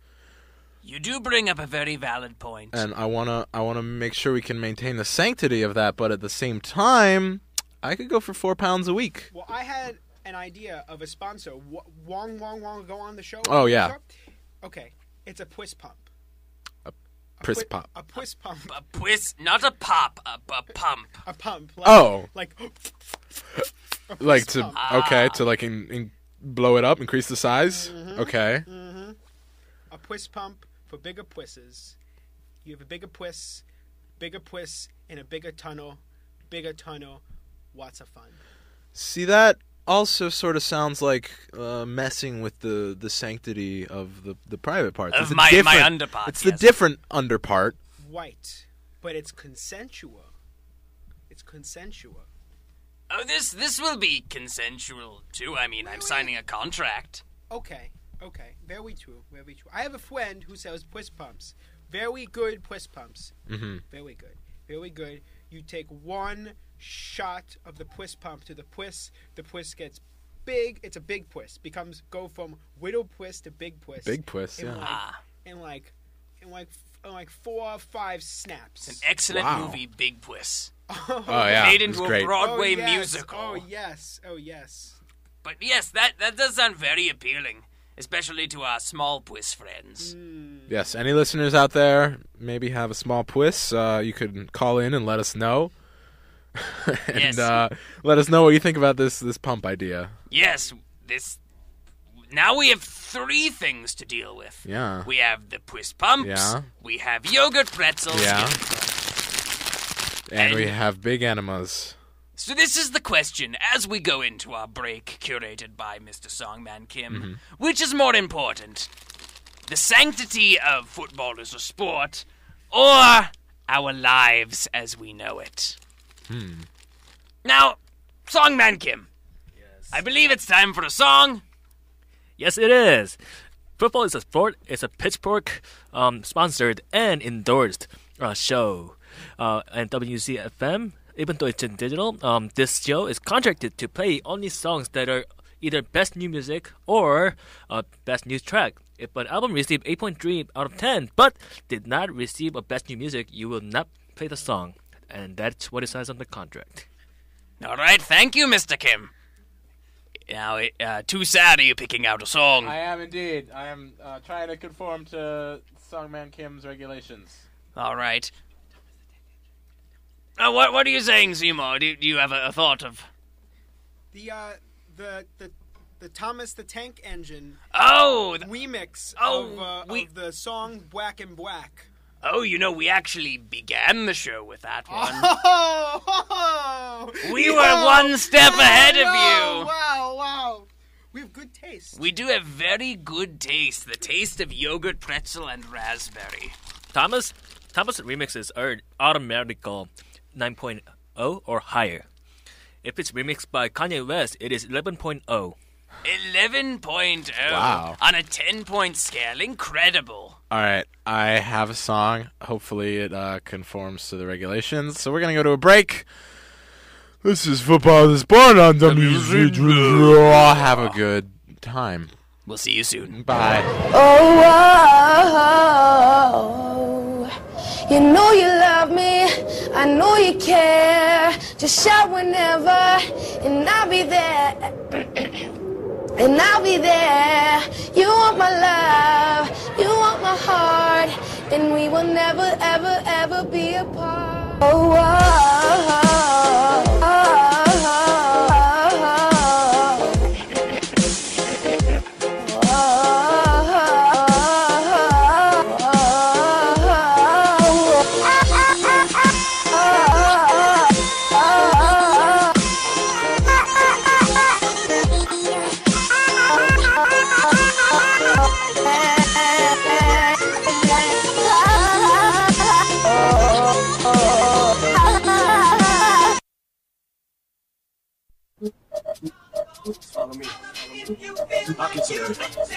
You do bring up a very valid point. And I wanna make sure we can maintain the sanctity of that, but at the same time, I could go for £4 a week. Well, I had an idea of a sponsor. Wong go on the show. Oh, yeah. Okay, it's a puss pump. Priss pop. A puss pump. A puss, not a pop, a pump. A pump. Like, Oh. Like. a Like puss to pump. okay to like blow it up, increase the size. Okay. A puss pump for bigger pusses. You have a bigger puss in a bigger tunnel. Bigger tunnel. Lots of fun. See, that also sort of sounds like messing with the sanctity of the private parts. Of It's a my different- underpart, It's yes. the different underpart. White. But it's consensual. It's consensual. Oh, this will be consensual too. I mean, I'm signing a contract. Okay. Very true. I have a friend who sells puss pumps. Very good puss pumps. Mm-hmm. Very good. You take one shot of the puss pump to the puss gets big. It's a big puss. Go from little puss to big puss. Big puss, in yeah. like, in like 4 or 5 snaps. An excellent Wow. movie, Big Puss. Oh yeah, Made it was into a great. Broadway yes. musical. Oh yes. But yes, that does sound very appealing, especially to our small puss friends. Yes, any listeners out there maybe have a small puss, you could call in and let us know. And Yes. let us know what you think about this pump idea. Yes, now we have 3 things to deal with. Yeah. We have the puss pumps. Yeah. We have yogurt pretzels. Yeah. And we And- have big enemas. So this is the question as we go into our break, curated by Mr. Songman Kim. Mm-hmm. Which is more important? The sanctity of football as a sport, or our lives as we know it? Now, Songman Kim. Yes. I believe it's time for a song. Yes, it is. Football is a sport. It's a Pitchfork sponsored and endorsed show. And WCFM, even though it's in digital, this show is contracted to play only songs that are either best new music or best new track. If an album received 8.3 out of 10 but did not receive a best new music, you will not play the song. And that's what it says on the contract. All right, thank you, Mr. Kim. Now, too sad are you picking out a song? I am indeed. I am trying to conform to Songman Kim's regulations. All right. What are you saying, Seymour? Do you have a thought of? The Thomas the Tank Engine Oh, remix Oh, of the song Black and Black. we actually began the show with that one. Oh, We were one step ahead of you. Wow. We have good taste. We do have very good taste. The taste of yogurt, pretzel, and raspberry. Thomas remixes are automatically 9.0 or higher. If it's remixed by Kanye West, it is 11.0. 11.0. Wow. On a 10-point scale. Incredible. All right, I have a song. Hopefully it conforms to the regulations. So we're going to go to a break. This is Football is Born on WC2. Have a good time. We'll see you soon. Bye. Oh, you know you love me, I know you care. Just shout whenever, and I'll be there. And I'll be there. You want my love, you want my heart, and we will never, ever, ever be apart. Oh, Follow me.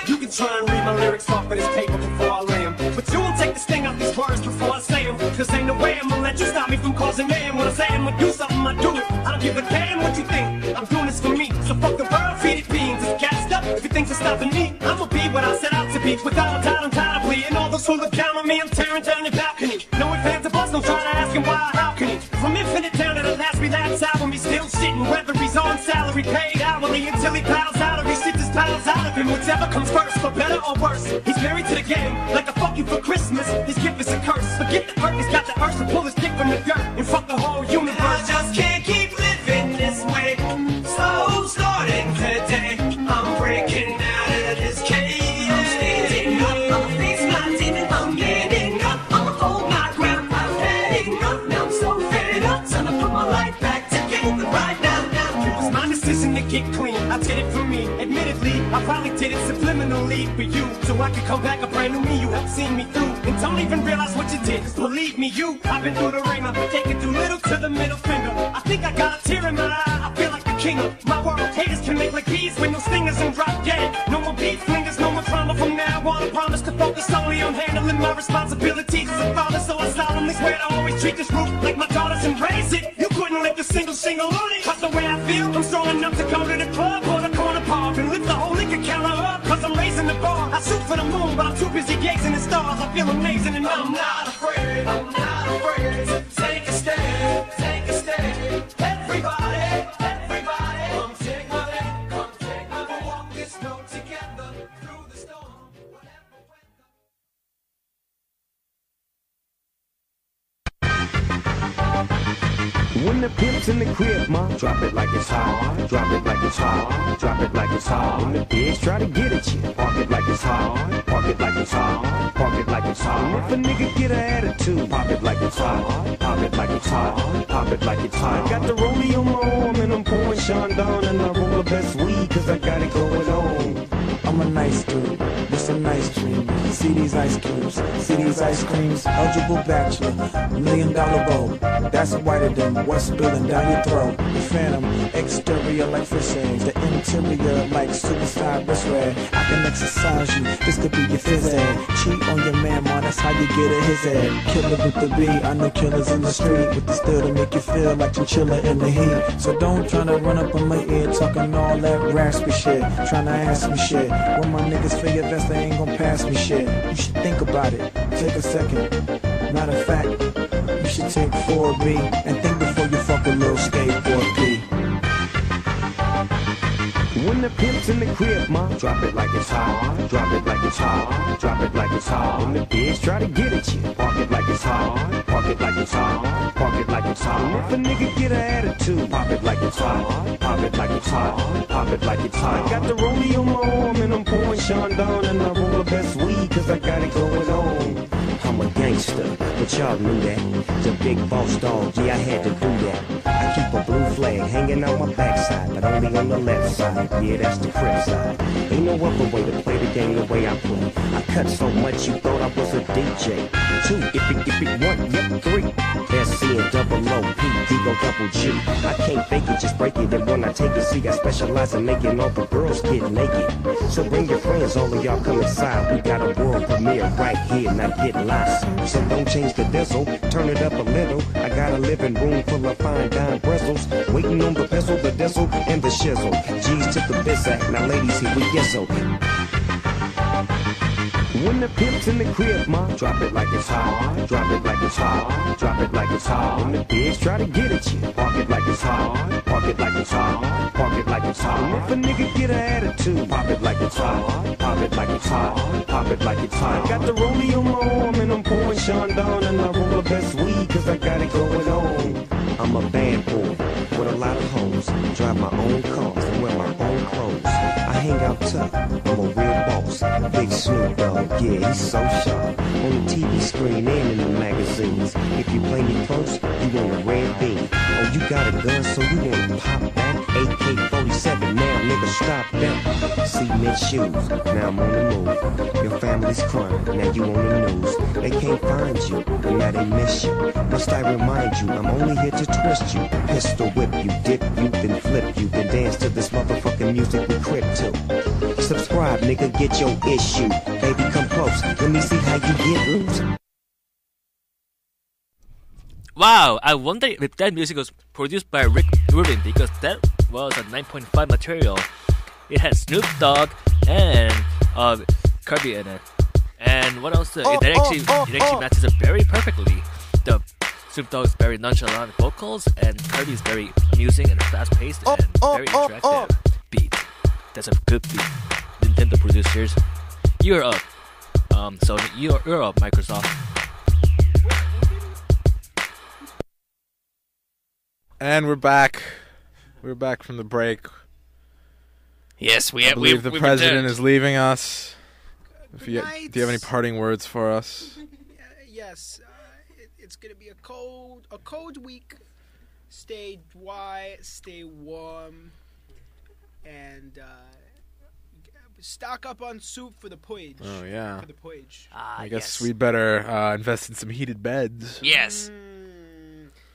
You can try and read my lyrics off of this paper before I lay 'em, but you won't take the sting out these words before I say 'em. Cause ain't no way I'm gonna let you stop me from causing mayhem. When I say I'm gonna do something, I do it. I don't give a damn what you think. I'm doing this for me. So fuck the world, feed it beans. It's gassed up. If you think it's stopping me, I'ma be what I set out to be. Without a doubt, undoubtedly. And all those who look down on me, I'm tearing down your balcony. No ifs, ands, or buts, don't try to ask him why, how can he? From infinite down to the last relapse album, he's still shitting. Whether he's on salary, paid hourly, until he piles out or he shit his piles out of him. Whichever comes first, for better or worse. He's married to the game, like a fuck you for Christmas. His gift is a curse. Forget the hurt, he's got the urge to pull his dick from the dirt and fuck the whole universe. I just can't keep living this way. So starting today, I'm breaking out of this cage. I'm standing up, I'ma face my demon. I'm getting up, I'ma hold my ground. I'm heading up, now I'm so fed up. Time to put my life back together right now. It was my decision to get clean. I did it for me. Admittedly, I probably did it subliminally for you, so I could come back a brand new me. You have seen me through, and don't even realize what you did. 'Cause believe me, I've been through the ringer, taking too little to the middle finger. I think I got a tear in my eye. I feel like the king of my world. Haters can make like bees with no stingers and drop dead. No more beef flingers, no more drama from now on. I promise to focus solely on handling my responsibilities as a father. So I solemnly swear to always treat this roof like my daughters and raise it. You couldn't lift a single shingle on it. 'Cause the way I feel, I'm strong enough to go to the club or the corner pub and lift the whole liquor counter up. 'Cause I'm raising the bar. I shoot for the moon, but I'm too busy gazing at stars. I feel amazing and I'm not afraid. I'm not afraid. Take a stand, take a stand. Everybody, everybody, come take my hand, come take my hand. We'll walk this road together through the storm. Whatever weather. When the pimp's in the crib, ma, drop it like it's hot. Drop it like it's hot. Drop it like it's hot. When the pigs try to get at you, park it like it's hot. Park it like it's hot. Park it like it's hot. And if a nigga get an attitude, pop it like it's hot. Pop it like it's hot. Pop it like it's hot. Got the rollie on my arm and I'm pouring Chandon and I roll the best weed 'cause I got it going on. I'm a nice dude with some nice dreams. See these ice cubes, see these ice creams. Eligible bachelor, $1 million bowl. That's whiter than what's spilling down your throat. The phantom, exterior like fish eggs. The interior like suicide wrist rag. I can exercise you, this could be your phys ed. Cheat on your man, man, that's how you get a his head. Killer with the B, I know killers in the street. With the still to make you feel like chinchilla in the heat. So don't tryna run up on my ear talking all that raspy shit. Tryna ask me shit. When my niggas feel your vest, they ain't gon' pass me shit. You should think about it, take a second. Matter of fact, you should take 4B and think before you fuck a little skateboard P. When the pimp's in the crib, ma, drop it like it's hot. Drop it like it's hot. Drop it like it's hot. When the pigs try to get at you, park it like it's hot. Park it like it's hot. Park it like it's hot. And if a nigga get an attitude, pop it like it's hot. Pop it like it's hot. Pop it like it's hot. Got the rollie on my arm and I'm pouring Chandon and I roll the best weed 'cause I got it going on. I'm a gangster, but y'all knew that. The big boss dog, yeah, I had to do that. I keep a blue flag hanging out my backside, but only on the left side. Yeah, that's the crib side. Ain't no other way to play the game the way I play. I cut so much you thought I was a DJ. 2, if it, 1, yep, 3. SC and O-O-P, D-O double G. I can't fake it, just break it. And when I take it, see, I specialize in making all the girls get naked. So bring your friends, all of y'all come inside. We got a world premiere right here, now get live. So don't change the diesel, turn it up a little. I got a living room full of fine dime bristles, waiting on the pistol, the diesel, and the shizzle. G's to the biz act, now ladies, here we gizzle. When the pimp's in the crib, ma, drop it like it's hot, drop it like it's hot, drop it like it's hot. When the pigs try to get at you, park it like it's hot, park it like it's hot, park it like it's hot. And if a nigga get an attitude, pop it like it's hot, pop it like it's hot, pop it like it's hot. Got the rollie on my arm and I'm pouring Sean down, and I roll the best weed cause I got it going on. I'm a bad boy with a lot of hoes, drive my own cars and wear my own clothes. I hang out tough, I'm a real boss, big Snoop Dogg, yeah, he's so sharp. On the TV screen and in the magazines. If you play me close, you want a red beam. Oh, you got a gun, so you want to pop that? AK-47, now nigga stop that. Cement shoes, now I'm on the move. Your family's crying, now you on the news. They can't find you, and now they miss you. Must I remind you, I'm only here to twist you. Pistol whip you, dip you, then flip you, then dance to this motherfucking music we crib to. Subscribe, nigga, get your issue. Baby, come close, let me see how you get loose. Wow, I wonder if that music was produced by Rick Rubin, because that was a 9.5 material. It had Snoop Dogg and Kirby in it. And what else? It actually matches it very perfectly. The Snoop Dogg's very nonchalant vocals, and Kirby's very amusing and fast-paced and very attractive beat. That's a good beat. Nintendo producers, you're up. So you're up, Microsoft. And we're back. We're back from the break. Yes, I believe the president returned. is leaving us. Do you Night. have any parting words for us? Yes, it's gonna be a cold week. Stay dry, stay warm, and stock up on soup for the porridge. Oh, yeah. For the porridge. I guess we'd better invest in some heated beds. Yes.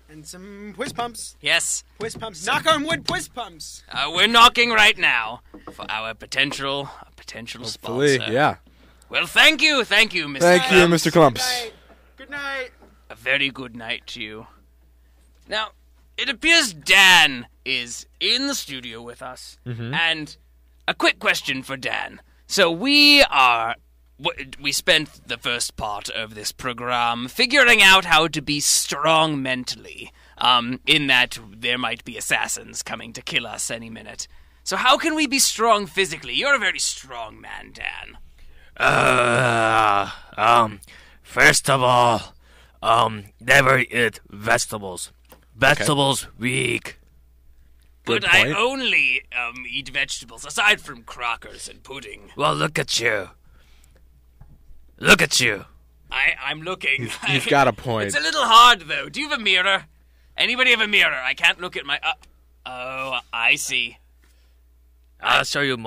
And some whiz pumps. Yes. Whiz pumps. Knock on wood, whiz pumps. We're knocking right now for our potential Hopefully, sponsor. yeah. Well, thank you, Mr. Thank you, Clumps. Mr. Clumps. Good night. A very good night to you. Now, it appears Dan is in the studio with us, and a quick question for Dan. So we spent the first part of this program figuring out how to be strong mentally, in that there might be assassins coming to kill us any minute. So how can we be strong physically? You're a very strong man, Dan. First of all, never eat vegetables. Vegetables weak. Good But I point. only eat vegetables, aside from crackers and pudding. Well, look at you. Look at you. I'm looking. He's got a point. It's a little hard, though. Do you have a mirror? Anybody have a mirror? I can't look at my... oh, I see. I'll show you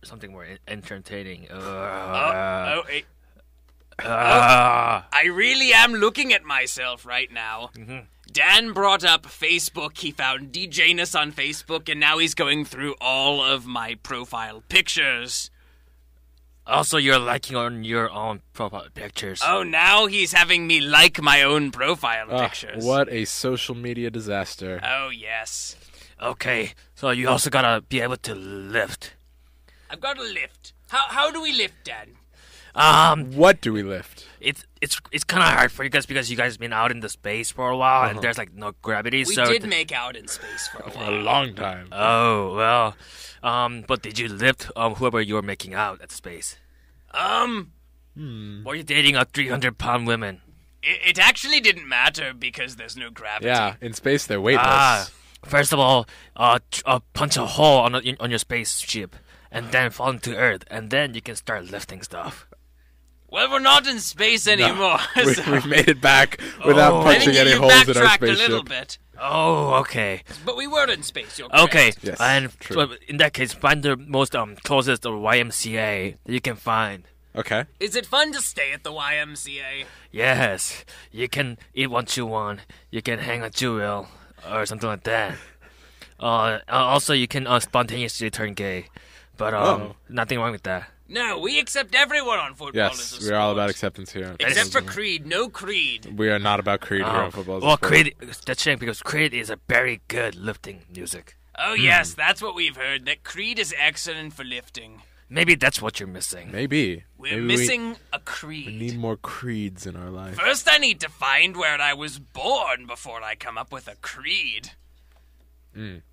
something more entertaining. I really am looking at myself right now. Dan brought up Facebook. He found DJness on Facebook, and now he's going through all of my profile pictures. Also, you're liking on your own profile pictures. Oh, now he's having me like my own profile pictures. What a social media disaster. Oh, yes. Okay, so you also gotta be able to lift. I've got to lift. How do we lift, Dan? What do we lift? It's kind of hard for you guys because you guys been out in the space for a while and there's like no gravity. We so did make out in space for a For while. a long time. Oh well, but did you lift whoever you were making out at space? Were you dating a 300-pound woman? It actually didn't matter because there's no gravity. Yeah, in space they're weightless. First of all, punch a hole on your spaceship, and then fall into Earth, and then you can start lifting stuff. Well, we're not in space anymore. We've made it back without I punching think any you holes in our backtracked a little spaceship. bit. Oh, okay. But we were in space. You're Okay, correct. Yes, and true. so in that case, find the most closest YMCA that you can find. Okay. Is it fun to stay at the YMCA? Yes, you can eat what you want. You can hang a jewel or something like that. Also, you can spontaneously turn gay, but nothing wrong with that. No, we accept everyone on football as Yes, a we're all sport. about acceptance here. Except for Creed. No Creed. We are not about creed here on football. Well, Creed, that's shame because Creed is a very good lifting music. Oh, yes, that's what we've heard. That Creed is excellent for lifting. Maybe that's what you're missing. Maybe. We're Maybe missing a creed. We need more creeds in our life. First, I need to find where I was born before I come up with a creed.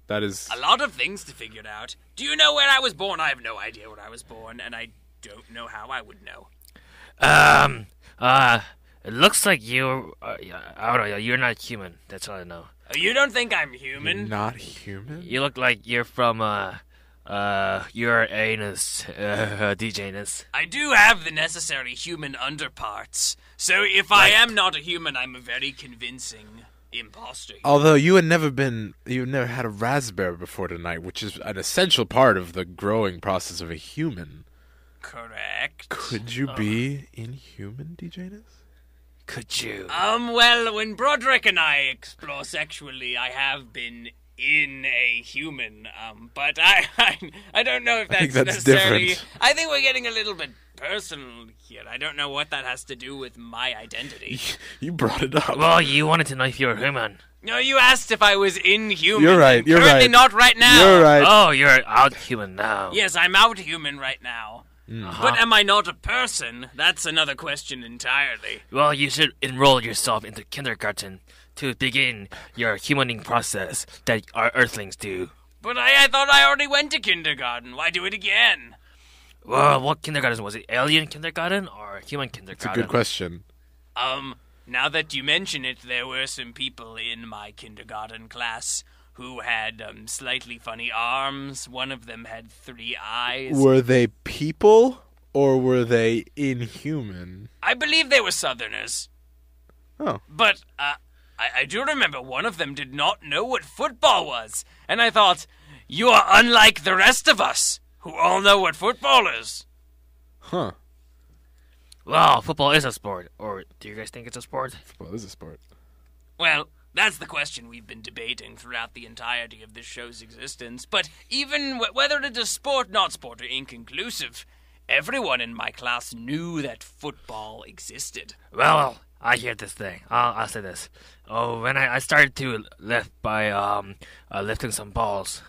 That is. A lot of things to figure out. Do you know where I was born? I have no idea where I was born, and I don't know how I would know. It looks like you're, I don't know, you're not human. That's all I know. Oh, you don't think I'm human? Not human? You look like you're from, your anus, DJ anus. I do have the necessary human underparts. So if I am not a human, I'm a very convincing imposter. Although you've never had a raspberry before tonight, which is an essential part of the growing process of a human. Correct. Could you be inhuman, DJness? Could you? Well, when Broderick and I explore sexually, I have been in a human, but I don't know if that's, think that's necessarily... different. I think we're getting a little bit personal here. I don't know what that has to do with my identity. You brought it up. Well, you wanted to know if you were human. No, you asked if I was inhuman. You're right, you're Currently right. not right now. You're right. Oh, you're out human now. Yes, I'm out human right now. But am I not a person? That's another question entirely. Well, you should enroll yourself into kindergarten to begin your humaning process that our earthlings do. But I thought I already went to kindergarten. Why do it again? Well, what kindergarten was it? Alien kindergarten or human It's a kindergarten? good question. Now that you mention it, there were some people in my kindergarten class who had slightly funny arms. One of them had 3 eyes. Were they people or were they inhuman? I believe they were Southerners. Oh. But I do remember one of them did not know what football was. And I thought, you are unlike the rest of us, who all know what football is. Huh. Well, football is a sport. Or do you guys think it's a sport? Football is a sport. Well, that's the question we've been debating throughout the entirety of this show's existence. But even whether it is sport, not sport, or inconclusive, everyone in my class knew that football existed. Well, I hear this thing. I'll say this. Oh, when I started to lift by lifting some balls,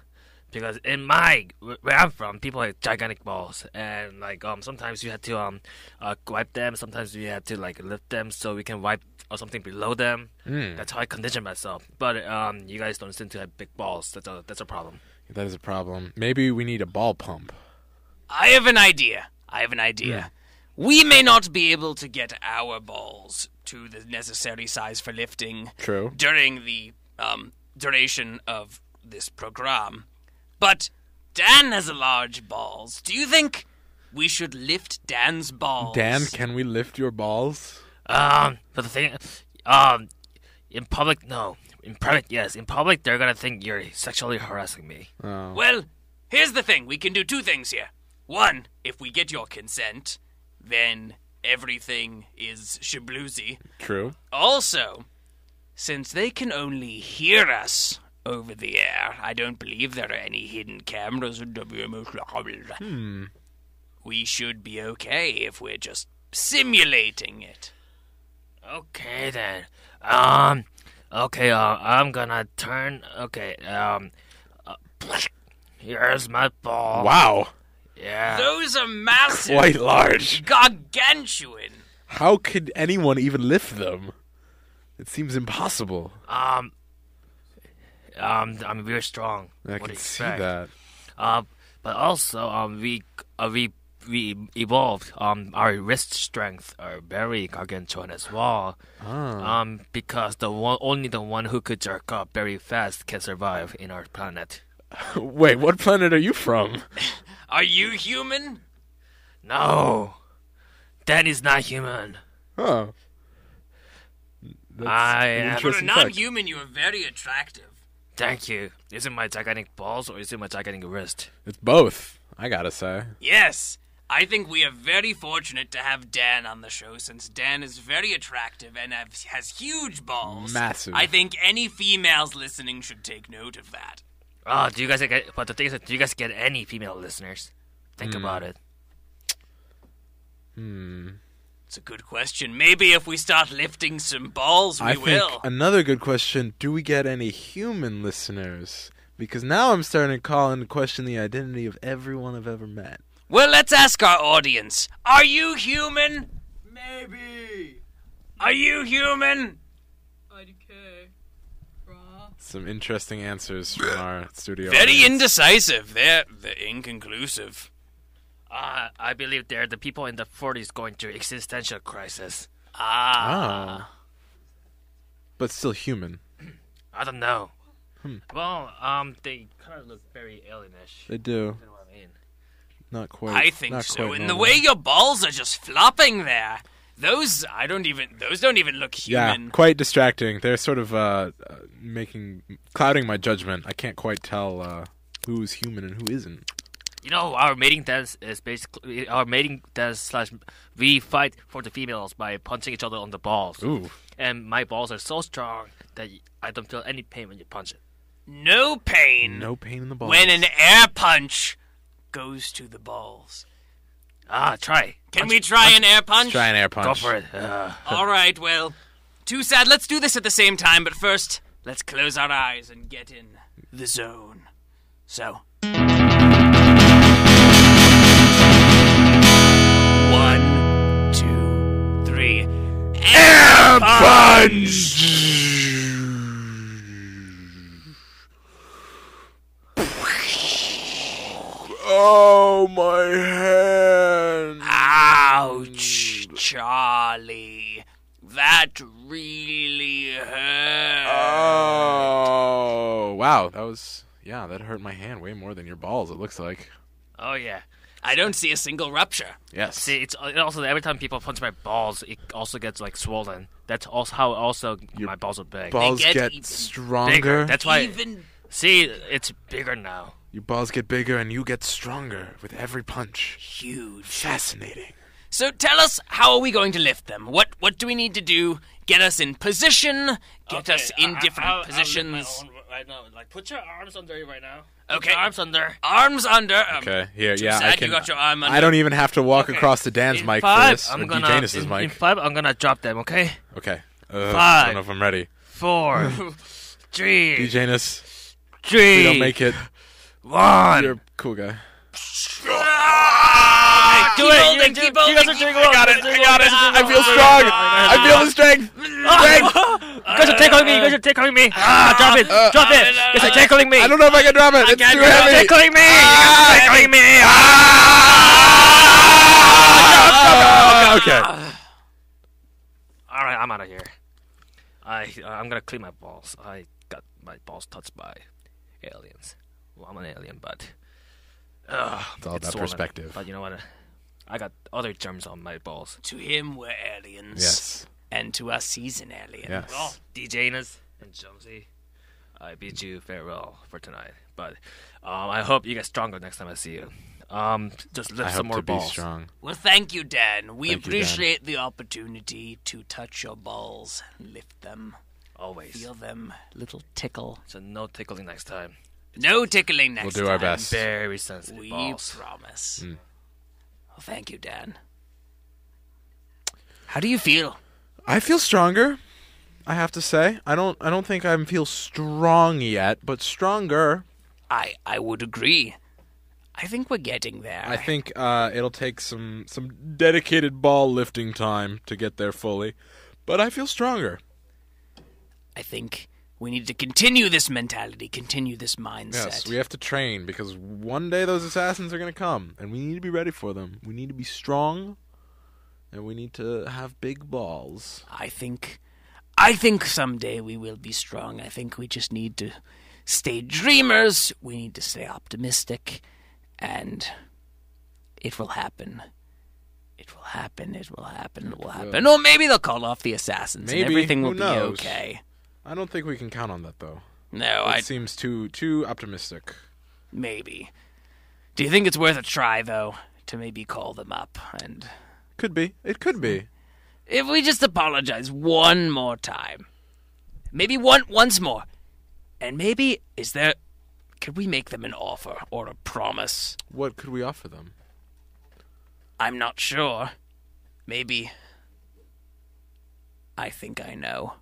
because in where I'm from, people have gigantic balls, and sometimes you have to wipe them. Sometimes you have to lift them so we can wipe or something below them. That's how I condition myself. But you guys don't seem to have big balls. That's a problem. That is a problem. Maybe we need a ball pump. I have an idea. We may not be able to get our balls to the necessary size for lifting True. during the duration of this program. But Dan has large balls. Do you think we should lift Dan's balls? Dan, can we lift your balls? But the thing, in public, no. In private, yes. In public, they're gonna think you're sexually harassing me. Oh. Well, here's the thing. We can do 2 things here. 1, if we get your consent, then everything is shabloozy. True. Also, since they can only hear us over the air, I don't believe there are any hidden cameras in WMS. We should be okay if we're just simulating it. Okay then. Okay. I'm gonna turn. Okay. Here's my ball. Wow. Yeah. Those are massive. Quite large. Gargantuan. How could anyone even lift them? It seems impossible. I'm very strong. I What do can you see expect? that. But also, we evolved. Our wrist strength are very gargantuan as well. Because only the one who could jerk up very fast can survive in our planet. Wait, what planet are you from? Are you human? No, that is not human. Oh. I am. For a interesting fact. non-human, you are very attractive. Thank you. Is it my gigantic balls or is it my gigantic wrist? It's both, I gotta say. Yes, I think we are very fortunate to have Dan on the show, since Dan is very attractive and has huge balls. Massive. I think any females listening should take note of that. Oh, do you guys get? But the thing is, do you guys get any female listeners? Think about it. It's a good question. Maybe if we start lifting some balls, we I will. think another good question, do we get any human listeners? Because now I'm starting to call into question the identity of everyone I've ever met. Well, let's ask our audience. Are you human? Maybe. Are you human? Some interesting answers from our studio Very audience. indecisive. They're inconclusive. I believe they're the people in the 40s going through existential crisis. Ah. But still human. I don't know. Well, they kind of look very alienish. They do. You know what I mean? Not quite. I think not so. quite And the normal. way your balls are just flopping there. Those don't even look Yeah, human. quite distracting. They're sort of clouding my judgment. I can't quite tell who's human and who isn't. You know, our mating test is basically / we fight for the females by punching each other on the balls. Ooh. And my balls are so strong that I don't feel any pain when you punch it. No pain. No pain in the balls. When an air punch goes to the balls. Try. Can we try an air punch? Try an air punch. Go for it. All right, well, too sad. Let's do this at the same time, but first, let's close our eyes and get in the zone. So. 1, 2, 3. Air punch! Oh, my hand. Ouch, Charlie. That really hurt. Oh, wow. That hurt my hand way more than your balls, it looks like. Oh, yeah. I don't see a single rupture. Yes. See, it's also every time people punch my balls, it also gets like swollen. That's also how my balls are big. Balls get get even stronger. Bigger. That's why. Even See, it's bigger now. Your balls get bigger and you get stronger with every punch. huge. Fascinating. So tell us, how are we going to lift them? What do we need to do? Get us in position. Get us in different positions. Right now, like put your arms under it right now. Okay. Your arms under. Arms under. Okay, here, too yeah, sad I can. you got your arm under. I don't even have to walk Okay. across to Dan's In mic 5, for this. I'm or gonna. Janus's in mic. 5, I'm gonna drop them. Okay. Okay. 5. I don't know if I'm ready. 4, 3, Janus, 3. we don't make it. 1. You're a cool guy. Do it! holding, keep holding, You guys are doing well. I got it. I feel strong. I feel the strength. You guys are tickling me. Drop it. Drop it. You guys are tickling me. I don't know if I can drop it. It's too You're heavy. tickling me. Tickling me. Okay. All right, I'm out of here. I'm gonna clean my balls. I got my balls touched by aliens. Well, I'm an alien, but It's all about swollen. perspective. But you know what? I got other germs on my balls. To him, we're aliens. Yes. And to us, he's an alien. Yes. Oh, DJness and Jonesy, I bid you farewell for tonight. But I hope you get stronger next time I see you. Just lift I some hope more to be balls. strong. Well, thank you, Dan. We Thank you, Dan. appreciate the opportunity to touch your balls, lift them, Always. feel them, little tickle. So no tickling next time. No tickling next time. We'll do our best. Very sensitive We balls. promise. Mm. Well, thank you, Dan. How do you feel? I feel stronger. I have to say. I don't think I feel strong yet, but stronger. I would agree. I think we're getting there. I think it'll take some dedicated ball lifting time to get there fully, but I feel stronger. I think we need to continue this mentality, continue this mindset. Yes, we have to train because one day those assassins are going to come, and we need to be ready for them. We need to be strong, and we need to have big balls. I think someday we will be strong. I think we just need to stay dreamers. We need to stay optimistic, and it will happen. It will happen. It will happen. It will will. happen. Or maybe they'll call off the assassins and Maybe. everything will Who be knows? okay. I don't think we can count on that, though. No, It seems too optimistic. maybe. Do you think it's worth a try, though, to maybe call them up? And Could be. It could be. if we just apologize one more time, maybe once more, and maybe could we make them an offer or a promise? What could we offer them? I'm not sure. Maybe. I think I know.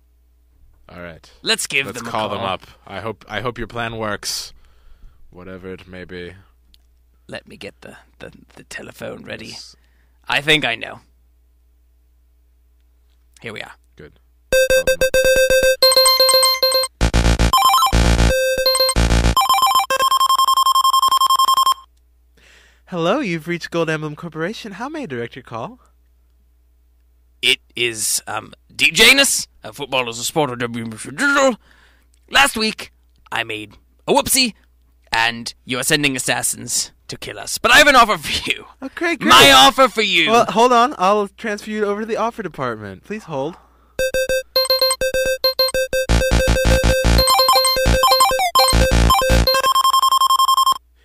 All right. Let's give Let's them a call call. them up. I hope your plan works. Whatever it may be. Let me get the telephone ready. Yes. I think I know. Here we are. Good. Call them up. Hello, you've reached Gold Emblem Corporation. How may I direct your call? It is DJness, Football is a Sport on WMC Digital. Last week, I made a whoopsie, and you are sending assassins to kill us. But I have an offer for you. Okay, great. My offer for you. Well, hold on. I'll transfer you over to the offer department. Please hold.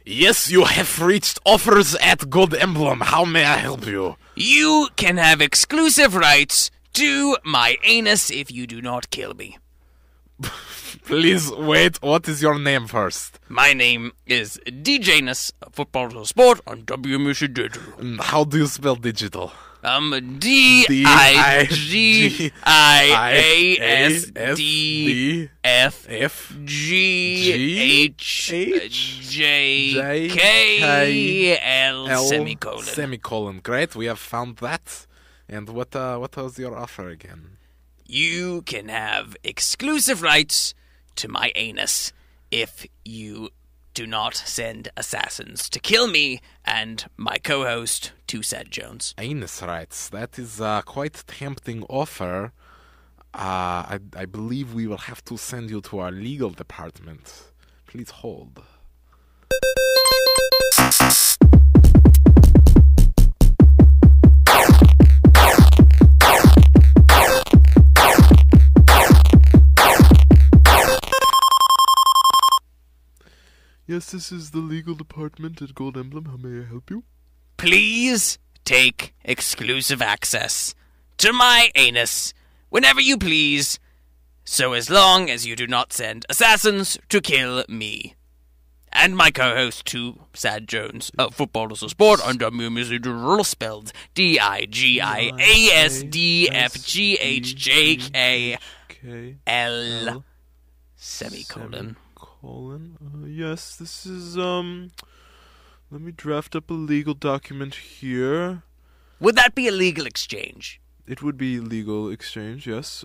Yes, you have reached offers at Gold Emblem. How may I help you? You can have exclusive rights to my anus if you do not kill me. Please wait. What is your name first? My name is DJness, Football is a Sport on WMC Digital. And how do you spell digital? DIASDFGHJKL semicolon. Semicolon. Great, we have found that. And what was your offer again? You can have exclusive rights to my anus if you do not send assassins to kill me and my co-host, Two Sad Jones. Anus rights. That is quite tempting offer. I believe we will have to send you to our legal department. Please hold. Yes, this is the legal department at Gold Emblem. How may I help you? Please take exclusive access to my anus whenever you please, so as long as you do not send assassins to kill me. And my co-host, Two Sad Jones, Football is a Sport on WMC spelled DIGIASDFGHJKL semicolon. Yes, this is, let me draft up a legal document here. Would that be a legal exchange? It would be legal exchange, yes.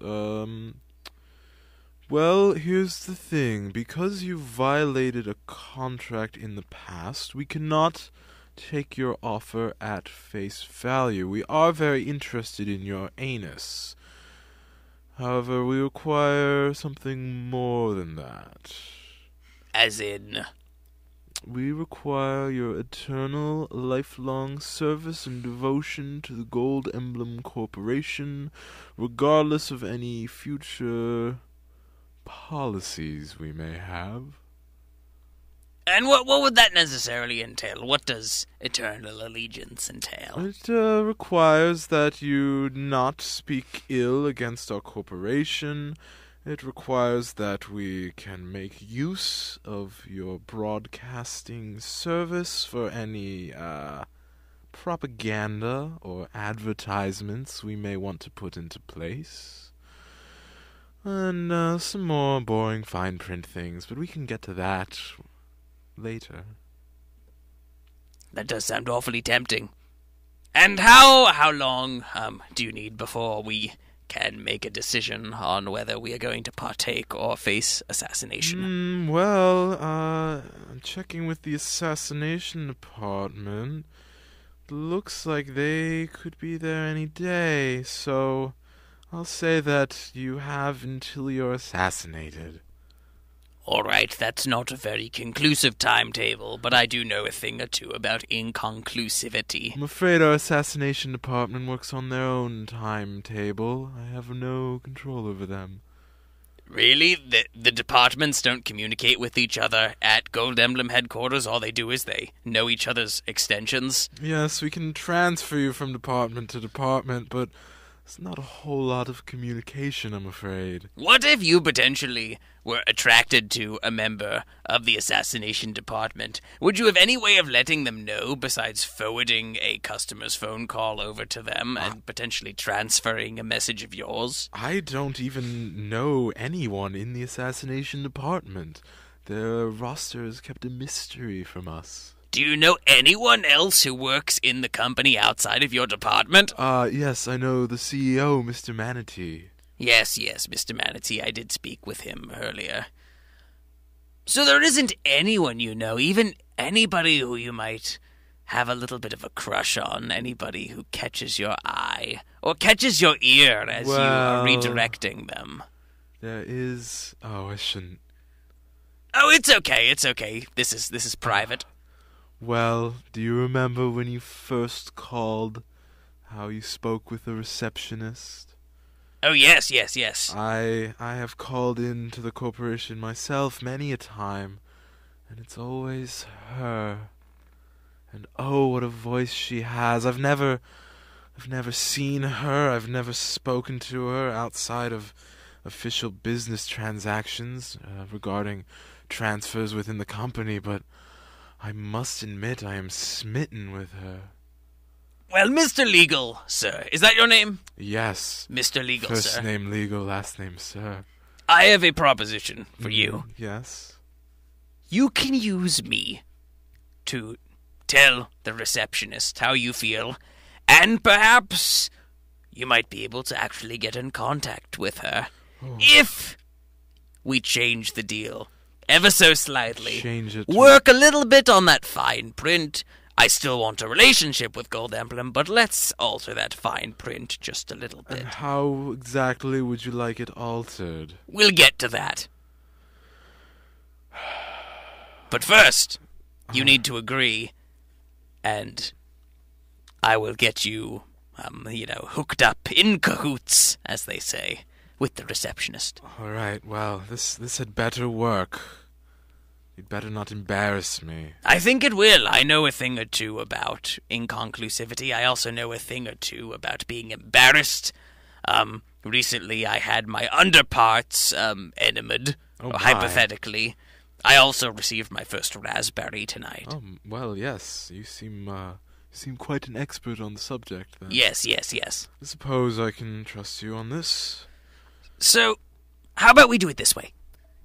Well, here's the thing. Because you violated a contract in the past, we cannot take your offer at face value. We are very interested in your anus. However, we require something more than that. As in? We require your eternal, lifelong service and devotion to the Gold Emblem Corporation, regardless of any future policies we may have. And what would that necessarily entail? What does eternal allegiance entail? It requires that you not speak ill against our corporation. It requires that we can make use of your broadcasting service for any propaganda or advertisements we may want to put into place. And some more boring fine print things, but we can get to that later. That does sound awfully tempting. And how long do you need before we can make a decision on whether we are going to partake or face assassination? I'm checking with the assassination department. Looks like they could be there any day, so I'll say that you have until you're assassinated. All right, that's not a very conclusive timetable, but I do know a thing or two about inconclusivity. I'm afraid our assassination department works on their own timetable. I have no control over them. Really? The departments don't communicate with each other at Gold Emblem headquarters? All they do is they know each other's extensions? Yes, we can transfer you from department to department, but there's not a whole lot of communication, I'm afraid. What if you potentially were attracted to a member of the assassination department? Would you have any way of letting them know besides forwarding a customer's phone call over to them and potentially transferring a message of yours? I don't even know anyone in the assassination department. Their roster is kept a mystery from us. Do you know anyone else who works in the company outside of your department? Yes, I know the CEO, Mr. Manatee. Yes, Mr. Manatee, I did speak with him earlier. So there isn't anyone you know, even anybody who you might have a little bit of a crush on, anybody who catches your eye, or catches your ear as you are redirecting them. There is... Oh, I shouldn't... Oh, it's okay. This is private. Well, do you remember when you first called, how you spoke with the receptionist? Oh, yes. I have called in to the corporation myself many a time, and it's always her. And oh, what a voice she has. I've never seen her, I've never spoken to her outside of official business transactions regarding transfers within the company, but I must admit I am smitten with her. Well, Mr. Legal, sir, is that your name? Yes. Mr. Legal, sir. First name Legal, last name Sir. I have a proposition for you. Yes? You can use me to tell the receptionist how you feel, and perhaps you might be able to actually get in contact with her if we change the deal ever so slightly. Change it. Work a little bit on that fine print. I still want a relationship with Gold Emblem, but let's alter that fine print just a little bit. And how exactly would you like it altered? We'll get to that. But first, you need to agree, and I will get you, hooked up in cahoots, as they say, with the receptionist. All right, well, this had better work. You'd better not embarrass me. I think it will. I know a thing or two about inconclusivity. I also know a thing or two about being embarrassed. Recently I had my underparts enamored, hypothetically. I also received my first raspberry tonight. Oh, well, yes. You seem quite an expert on the subject, then. Yes. I suppose I can trust you on this. So, how about we do it this way?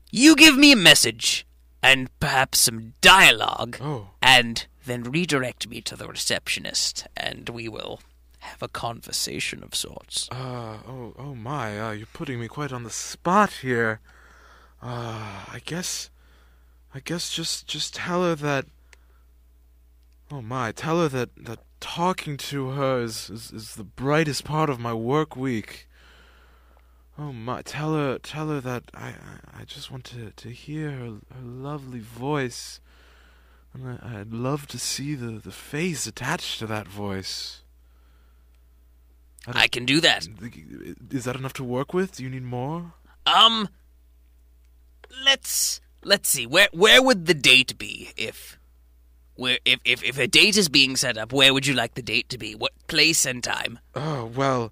You give me a message, and perhaps some dialogue, and then redirect me to the receptionist, and we will have a conversation of sorts. Oh my, you're putting me quite on the spot here. I guess just tell her that... Oh my, tell her that talking to her is the brightest part of my work week. Oh my, tell her that I just want to hear her lovely voice. And I'd love to see the face attached to that voice. I can do that. Is that enough to work with? Do you need more? Let's see. Where would the date be if a date is being set up? Where would you like the date to be? What place and time? Oh, well,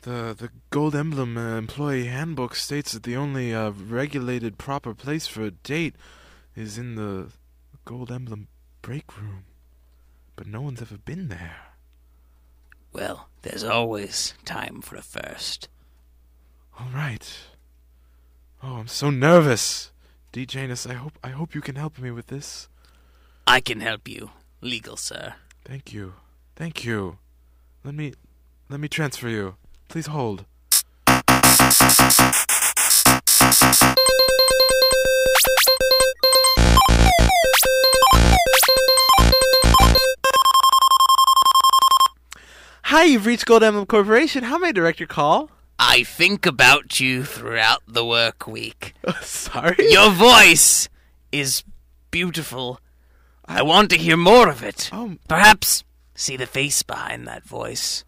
the Gold Emblem employee handbook states that the only regulated proper place for a date is in the Gold Emblem break room. But no one's ever been there. Well, there's always time for a first. All right. Oh, I'm so nervous. D. Janus, I hope you can help me with this. I can help you, legal sir. Thank you. Let me transfer you. Please hold. Hi, you've reached Gold Emblem Corporation. How may I direct your call? I think about you throughout the work week. Sorry? Your voice is beautiful. I want to hear more of it. Perhaps see the face behind that voice.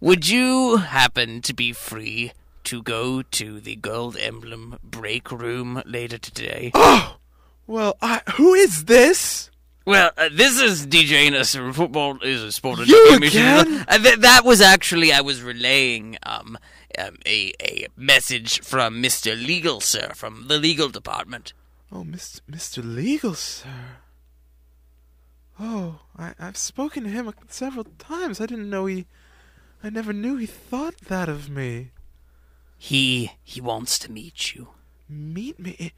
Would you happen to be free to go to the Gold Emblem break room later today? Well, who is this? Well, this is DJ Anus. Football is a sport. You again? That was actually, I was relaying a message from Mr. Legal Sir from the legal department. Oh, Mr. Legal Sir. Oh, I've spoken to him several times. I never knew he thought that of me. He wants to meet you. Meet me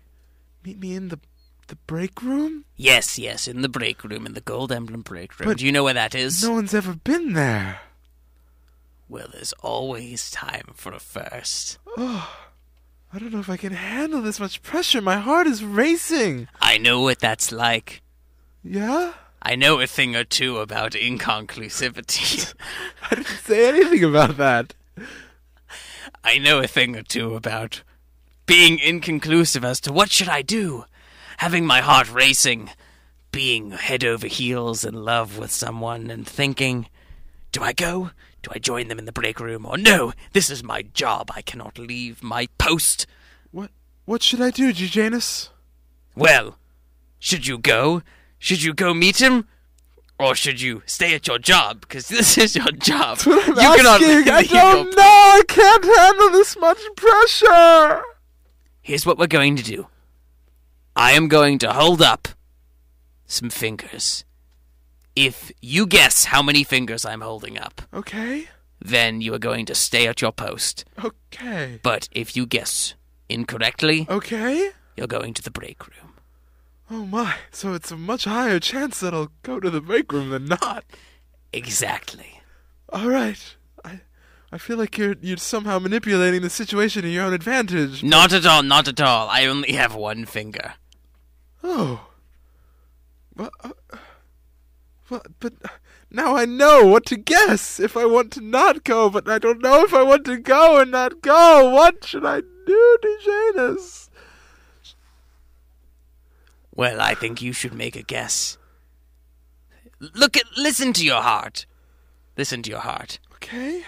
in the break room? Yes, in the break room, in the Gold Emblem break room. But do you know where that is? No one's ever been there. Well, there's always time for a first. Oh, I don't know if I can handle this much pressure. My heart is racing. I know what that's like. Yeah? I know a thing or two about inconclusivity. I didn't say anything about that. I know a thing or two about being inconclusive as to what should I do. Having my heart racing, being head over heels in love with someone and thinking, do I go? Do I join them in the break room? Or no, this is my job. I cannot leave my post. What should I do, Janus? Well, should you go? Should you go meet him? Or should you stay at your job? Because this is your job. That's what I'm asking. I don't know. I can't handle this much pressure. Here's what we're going to do. I am going to hold up some fingers. If you guess how many fingers I'm holding up, okay, then you are going to stay at your post. Okay. But if you guess incorrectly, okay, you're going to the break room. Oh my, so it's a much higher chance that I'll go to the break room than not. Exactly. All right. I feel like you're somehow manipulating the situation in your own advantage. Not at all, not at all. I only have one finger. Oh. But now I know what to guess if I want to not go, but I don't know if I want to go and not go. What should I do, Dejanus? Well, I think you should make a guess. Listen to your heart. Listen to your heart. Okay.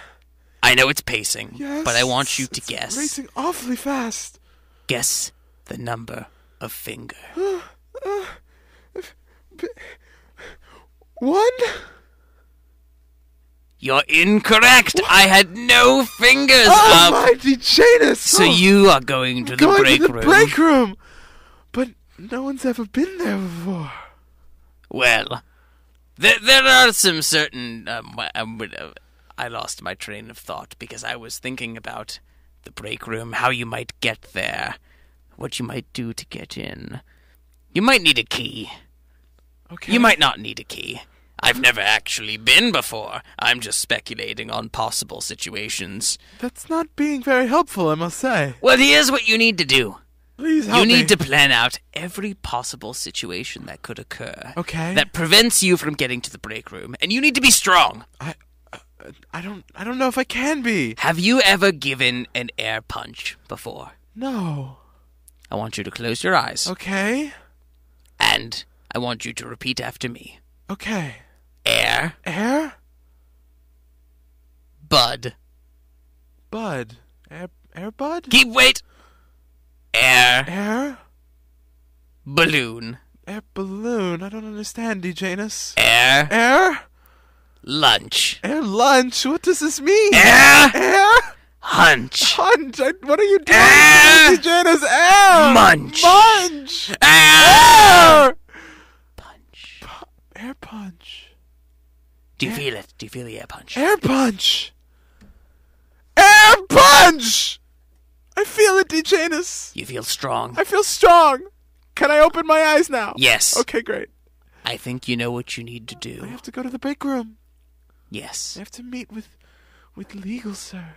I know it's pacing, yes, but I want you to it's guess. Racing awfully fast. Guess the number of finger. 1? You're incorrect. What? I had no fingers up. Oh, mighty Janus! So you are going to the break room. But no one's ever been there before. Well, there are some certain... I lost my train of thought because I was thinking about the break room, how you might get there, what you might do to get in. You might need a key. Okay. You might not need a key. I've never actually been before. I'm just speculating on possible situations. That's not being very helpful, I must say. Well, here's what you need to do. Please help me. You need to plan out every possible situation that could occur. Okay. That prevents you from getting to the break room, and you need to be strong. I don't know if I can be. Have you ever given an air punch before? No. I want you to close your eyes. Okay. And I want you to repeat after me. Okay. Air. Air? Bud. Bud. Air bud? Wait. Air. Air? Balloon. Air balloon. I don't understand, Dejanus. Air. Air? Lunch. Air lunch? What does this mean? Air. Air? Hunch. Hunch? What are you doing? Air. Dejanus, air! Munch. Munch! Air! Punch. Air punch. Do you feel it? Do you feel the air punch? Air punch! Air punch! I feel it, Dejanus. You feel strong? I feel strong. Can I open my eyes now? Yes. Okay, great. I think you know what you need to do. I have to go to the break room. Yes. I have to meet with Legal Sir.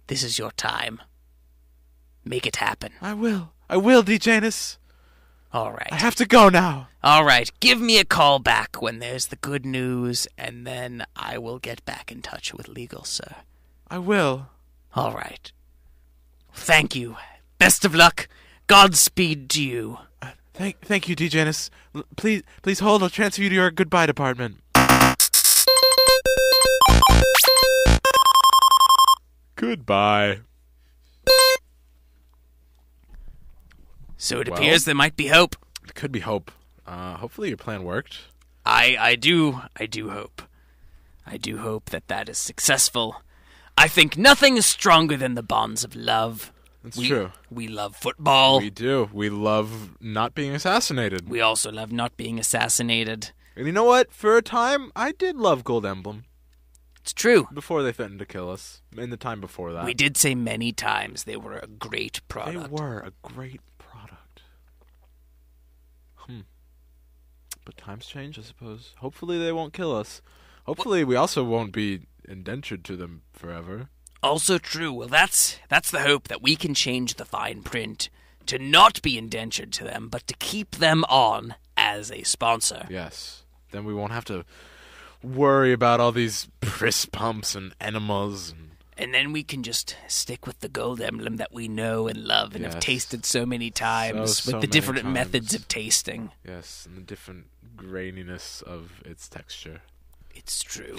This is your time. Make it happen. I will, Dejanus. All right. I have to go now. All right. Give me a call back when there's the good news, and then I will get back in touch with Legal Sir. I will. All right. Thank you. Best of luck. Godspeed to you. Thank you, DJness. Please hold. I'll transfer you to your goodbye department. Goodbye. So it appears there might be hope. It could be hope. Hopefully your plan worked. I do hope. I do hope that is successful. I think nothing is stronger than the bonds of love. That's true. We love football. We do. We love not being assassinated. We also love not being assassinated. And you know what? For a time, I did love Gold Emblem. It's true. Before they threatened to kill us. In the time before that. We did say many times they were a great product. They were a great product. But times change, I suppose. Hopefully they won't kill us. Hopefully we also won't be indentured to them forever. Also true. Well, that's the hope, that we can change the fine print to not be indentured to them, but to keep them on as a sponsor. Yes. Then we won't have to worry about all these bris pumps and enemas. And then we can just stick with the Gold Emblem that we know and love and have tasted so many times, So with the many different times. methods of tasting. Yes, and the different graininess of its texture. It's true.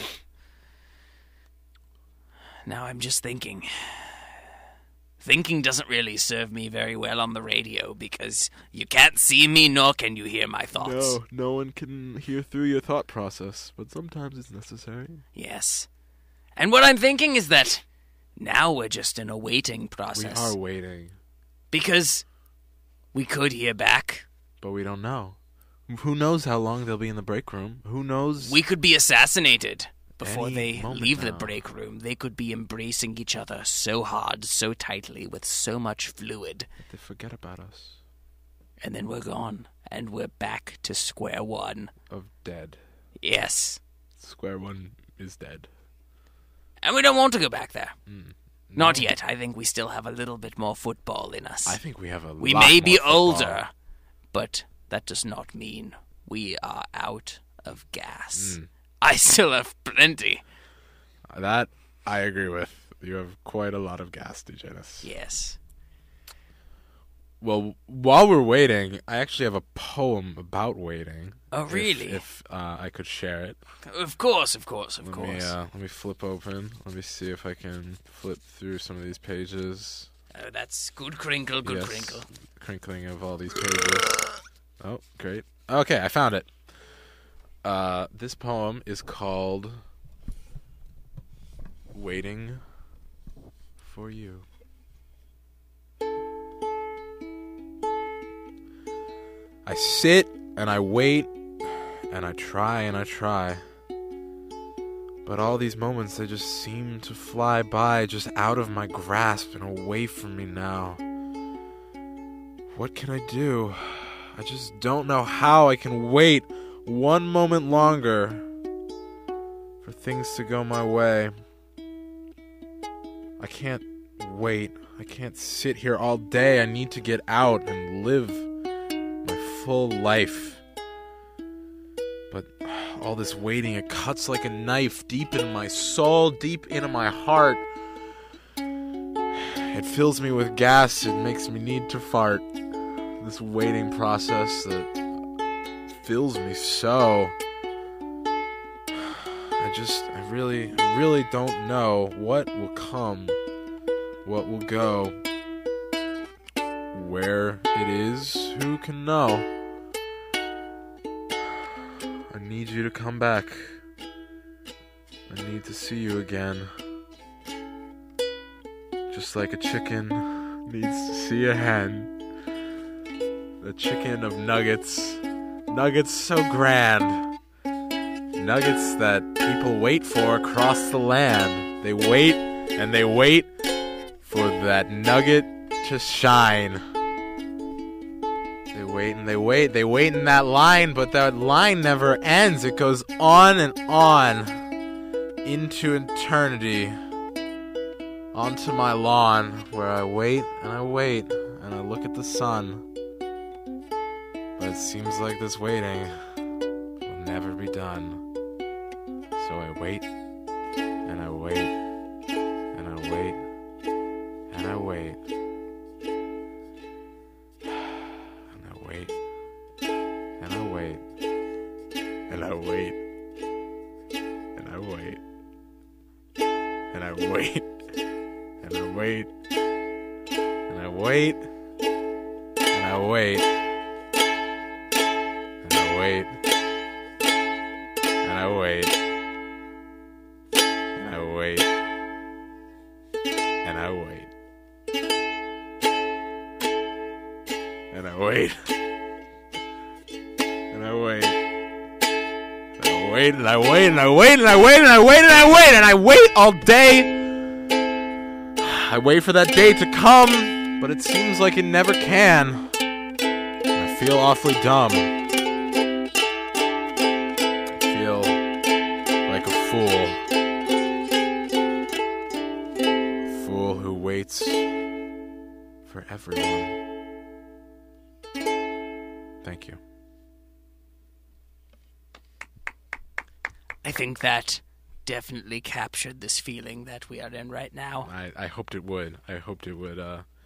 Now I'm just thinking. Thinking doesn't really serve me very well on the radio because you can't see me nor can you hear my thoughts. No one can hear through your thought process, but sometimes it's necessary. Yes. And what I'm thinking is that now we're just in a waiting process. We are waiting. Because we could hear back. But we don't know. Who knows how long they'll be in the break room? Who knows? We could be assassinated before Any they moment leave the now. break room. They could be embracing each other so hard, so tightly, with so much fluid. They forget about us. And then we're gone. And we're back to square one. Of dead. Yes. Square one is dead. And we don't want to go back there. No. Not yet. I think we still have a little bit more football in us. I think we have a We lot may more be football. older, but that does not mean we are out of gas. I still have plenty. That I agree with. You have quite a lot of gas, DJness. Yes. Well, while we're waiting, I actually have a poem about waiting. Oh, really? If I could share it. Of course. Let me flip open. Let me see if I can flip through some of these pages. Oh, that's good crinkle, good Yes, crinkle. Crinkling of all these pages. Oh, great. Okay, I found it. This poem is called Waiting for You. I sit and I wait and I try. But all these moments, they just seem to fly by, just out of my grasp and away from me now. What can I do? I just don't know how I can wait one moment longer for things to go my way. I can't wait. I can't sit here all day. I need to get out and live my full life. But all this waiting, it cuts like a knife deep in my soul, deep into my heart. It fills me with gas. It makes me need to fart. This waiting process that fills me so. I really don't know what will come, what will go, where it is, who can know. I need you to come back. I need to see you again. Just like a chicken needs to see a hen. The chicken of nuggets. Nuggets so grand. Nuggets that people wait for across the land. They wait and they wait for that nugget to shine. They wait and they wait. They wait in that line, but that line never ends. It goes on and on into eternity. Onto my lawn where I wait and I look at the sun. But it seems like this waiting will never be done. So I wait, and I wait, and I wait, And I wait. And I wait. And I wait. And I wait. And I wait. And I wait. And I wait. And I wait. And I wait. And I wait. And I wait. And I wait. And I wait. And I wait. And I wait. And I wait all day. I wait for that day to come, but it seems like it never can. I feel awfully dumb. I feel like a fool. A fool who waits for everyone. Thank you. I think that definitely captured this feeling that we are in right now. I hoped it would. I hoped it would.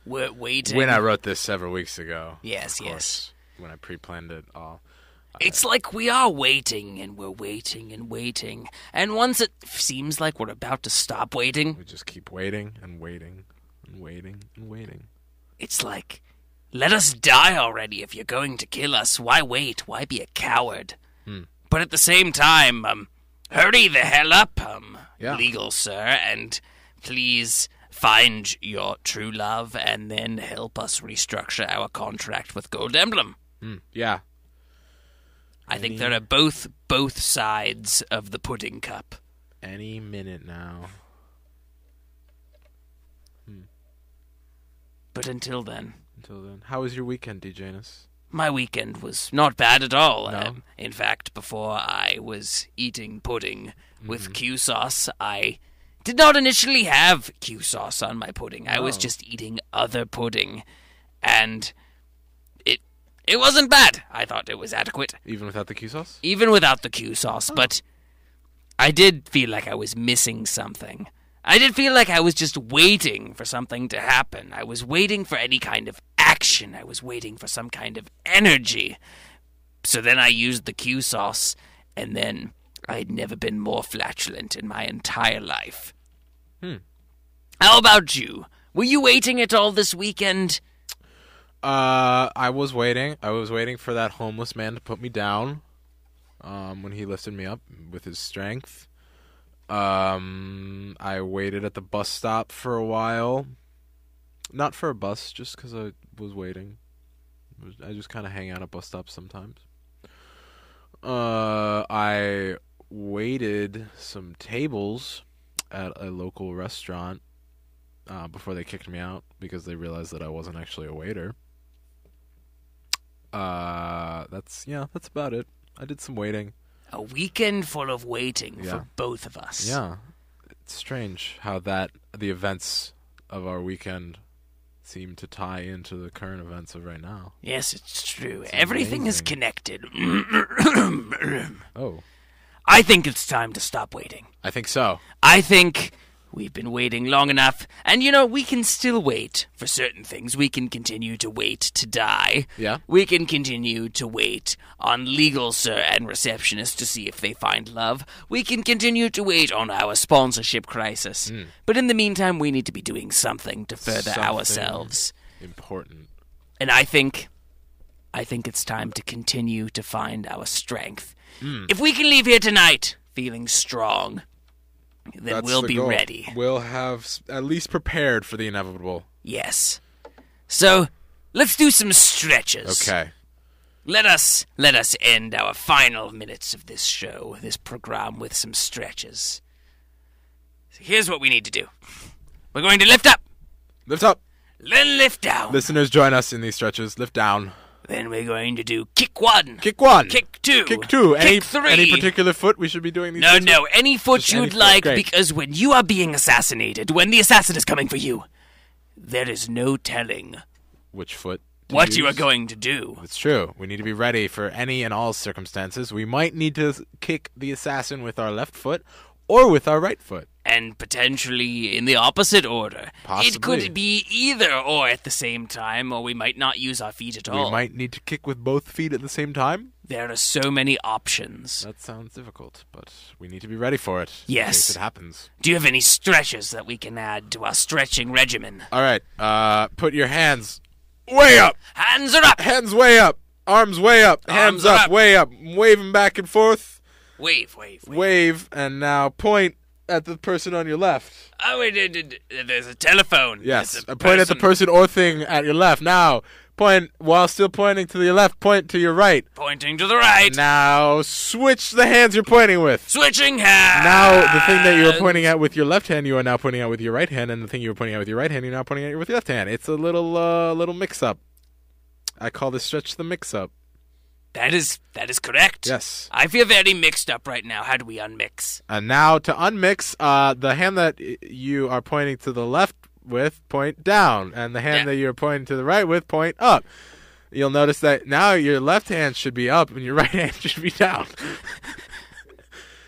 We're waiting. When I wrote this several weeks ago. Yes, of course, yes. When I pre-planned it all. It's like we are waiting, and we're waiting and waiting. And once it seems like we're about to stop waiting, we just keep waiting and waiting and waiting and waiting. It's like, let us die already. If you're going to kill us, why wait? Why be a coward? But at the same time, hurry the hell up, legal sir, and please find your true love and then help us restructure our contract with Gold Emblem. Yeah. I think there are both sides of the pudding cup. Any minute now. But until then. How was your weekend, DJness? My weekend was not bad at all. No? In fact, before I was eating pudding with Q sauce, I did not initially have Q sauce on my pudding. I was just eating other pudding, and it wasn't bad. I thought it was adequate. Even without the Q sauce? Even without the Q sauce, but I did feel like I was missing something. I did feel like I was just waiting for something to happen. I was waiting for any kind of action. I was waiting for some kind of energy. So then I used the Q sauce, and then I'd never been more flatulent in my entire life. How about you? Were you waiting at all this weekend? I was waiting. I was waiting for that homeless man to put me down when he lifted me up with his strength. I waited at the bus stop for a while. Not for a bus, just because I was waiting. I just kind of hang out at bus stops sometimes. I waited some tables at a local restaurant before they kicked me out because they realized that I wasn't actually a waiter. That's about it. I did some waiting. A weekend full of waiting for both of us. Yeah. It's strange how the events of our weekend seem to tie into the current events of right now. Yes, it's true. Everything is connected. Oh. I think it's time to stop waiting. I think so. I think we've been waiting long enough, and we can still wait for certain things. We can continue to wait to die. Yeah. We can continue to wait on legal sir and receptionist to see if they find love. We can continue to wait on our sponsorship crisis. But in the meantime, we need to be doing something to further ourselves. Important. And I think it's time to continue to find our strength. If we can leave here tonight feeling strong, then we'll be ready. We'll have at least prepared for the inevitable. Yes. So, let's do some stretches. Okay. Let us end our final minutes of this show, this program, with some stretches. So here's what we need to do. We're going to lift up. Lift up. Then lift down. Listeners, join us in these stretches. Lift down. Then we're going to do kick one. Kick one. Kick two. Kick two. Kick three. Any particular foot we should be doing these No, any foot Just you'd any like, foot. Great. because when you are being assassinated, when the assassin is coming for you, there is no telling which foot what you are going to do. It's true. We need to be ready for any and all circumstances. We might need to kick the assassin with our left foot or with our right foot. and potentially in the opposite order. Possibly. It could be either or at the same time, or we might not use our feet at all. We might need to kick with both feet at the same time. There are so many options. That sounds difficult, but we need to be ready for it. Yes. In case it happens. Do you have any stretches that we can add to our stretching regimen? All right. Put your hands way up. Hands are up! Hands way up. Arms way up. Hands Arms are up, up. way up. Waving back and forth. Wave. Wave, and now point at the person on your left. Oh, wait, there's a telephone. Yes. There's a Point at the person or thing at your left. Now, point while still pointing to your left. Point to your right. Pointing to the right. Now, switch the hands you're pointing with. Switching hands. Now, the thing that you were pointing at with your left hand, you are now pointing at with your right hand, and the thing you were pointing at with your right hand, you're now pointing at with your left hand. It's a little mix-up. I call this stretch the mix-up. That is correct. Yes. I feel very mixed up right now. How do we unmix? And now, to unmix, the hand that you are pointing to the left with, point down, and the hand that you're pointing to the right with, point up. You'll notice that now your left hand should be up and your right hand should be down.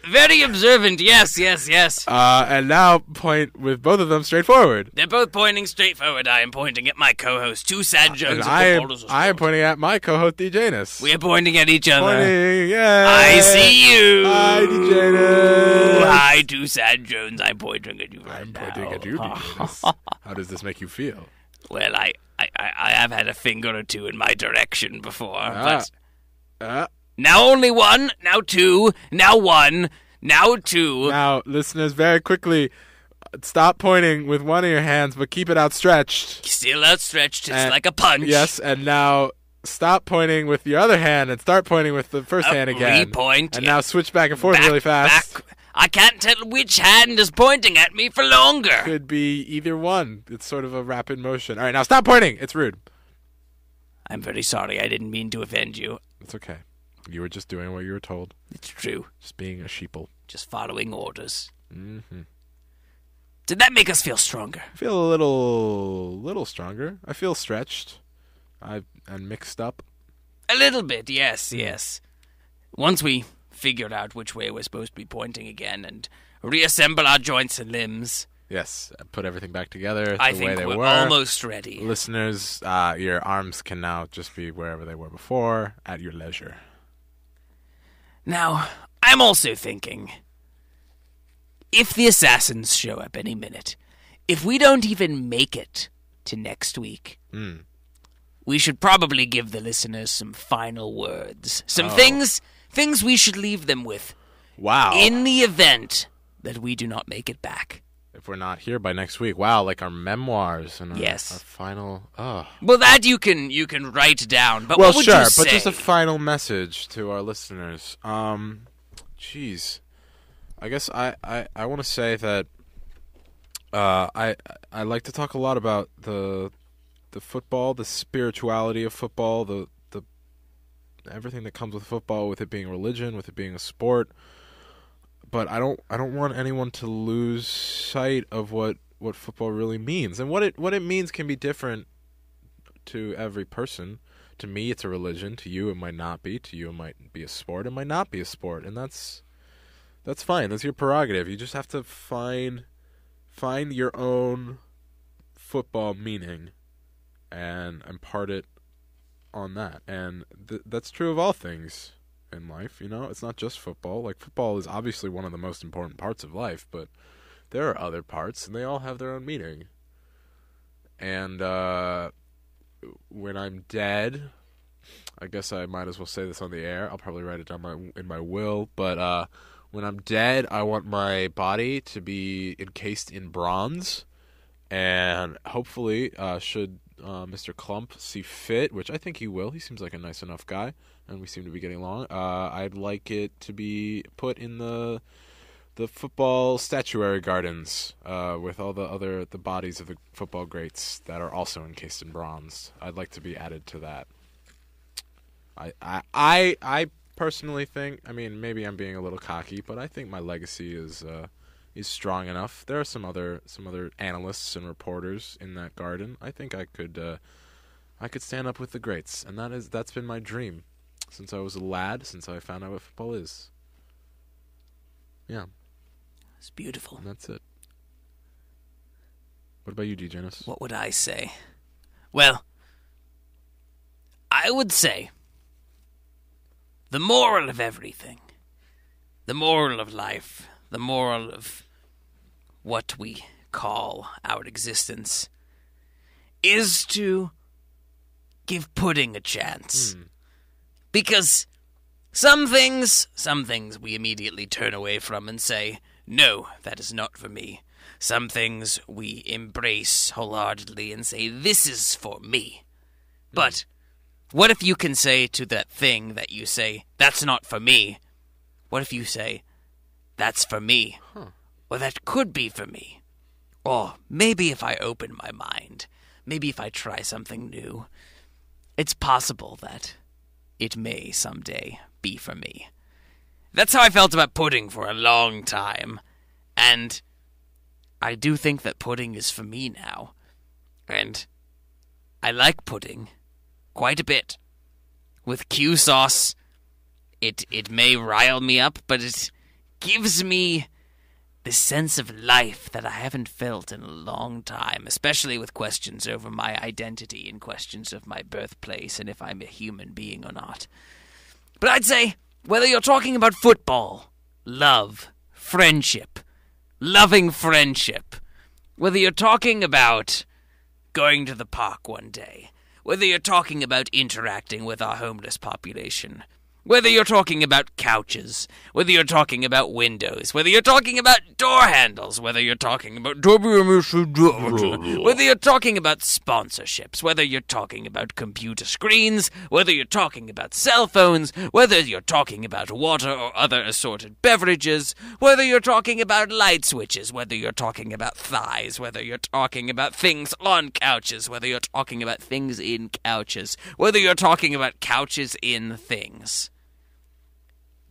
Very observant, yes. And now point with both of them straight forward. They're both pointing straight forward. I am pointing at my co-host, Two Sad Jones. And I am pointing at my co-host, DJness. We are pointing at each other. Pointing, yeah. I see you. Hi, DJness. Hi, Two Sad Jones. I'm pointing at you right I'm now. pointing at you, DJness. How does this make you feel? Well, I have had a finger or two in my direction before, but... Now only one, now two, now one, now two. Now, listeners, very quickly, stop pointing with one of your hands, but keep it outstretched. Still outstretched, it's like a punch. Yes, and now stop pointing with your other hand and start pointing with the first hand again. Repoint. And now switch back and forth really fast. Back. I can't tell which hand is pointing at me for longer. Could be either one. It's sort of a rapid motion. All right, now stop pointing. It's rude. I'm very sorry. I didn't mean to offend you. It's okay. You were just doing what you were told. It's true. Just being a sheeple. Just following orders. Mm-hmm. Did that make us feel stronger? I feel a little stronger. I feel stretched. And mixed up. A little bit, yes. Once we figured out which way we're supposed to be pointing again and reassemble our joints and limbs. Yes, put everything back together I the way think they we're were. almost ready. Listeners, your arms can now just be wherever they were before, at your leisure. Now, I'm also thinking, if the assassins show up any minute, if we don't even make it to next week, we should probably give the listeners some final words. Some things we should leave them with. Wow. In the event that we do not make it back. If we're not here by next week. Wow, like our memoirs and our final... Oh. Well, that you can write down, but well, what would sure, you say? but just a final message to our listeners. Jeez. I guess I want to say that I like to talk a lot about the football, the spirituality of football, the everything that comes with football, with it being religion, with it being a sport. But I don't want anyone to lose sight of what football really means. And what it means can be different to every person. To me, it's a religion. To you, it might not be. To you, it might be a sport. It might not be a sport. And that's fine. That's your prerogative. You just have to find your own football meaning and impart it on that. And that's true of all things in life, it's not just football. Like, football is obviously one of the most important parts of life, but there are other parts, and they all have their own meaning. And when I'm dead, I guess I might as well say this on the air. I'll probably write it down in my will, but when I'm dead, I want my body to be encased in bronze, and hopefully, should Mr. Clump see fit, which I think he will. He seems like a nice enough guy, and we seem to be getting along. I'd like it to be put in the football statuary gardens with all the bodies of the football greats that are also encased in bronze. I'd like to be added to that. I personally think, maybe I'm being a little cocky, but I think my legacy is strong enough. There are some other analysts and reporters in that garden. I think I could stand up with the greats, and that's been my dream since I was a lad, since I found out what football is. Yeah. It's beautiful. And that's it. What about you, DJness? What would I say? Well, I would say the moral of everything, the moral of life, the moral of what we call our existence is to give pudding a chance. Because some things we immediately turn away from and say, no, that is not for me. Some things we embrace wholeheartedly and say, this is for me. But what if you can say to that thing that you say, that's not for me, what if you say, that's for me? Or that could be for me? Or maybe if I open my mind, maybe if I try something new, it's possible that it may someday be for me. That's how I felt about pudding for a long time. And I do think that pudding is for me now. And I like pudding quite a bit. With Q sauce, it may rile me up, but it gives me this sense of life that I haven't felt in a long time, especially with questions over my identity and questions of my birthplace and if I'm a human being or not. But I'd say, whether you're talking about football, love, friendship, loving friendship, whether you're talking about going to the park one day, whether you're talking about interacting with our homeless population, whether you're talking about couches, whether you're talking about windows, whether you're talking about door handles, whether you're talking about whether you're talking about sponsorships, whether you're talking about computer screens, whether you're talking about cell phones, whether you're talking about water or other assorted beverages, whether you're talking about light switches, whether you're talking about thighs, whether you're talking about things on couches, whether you're talking about things in couches, whether you're talking about couches in things.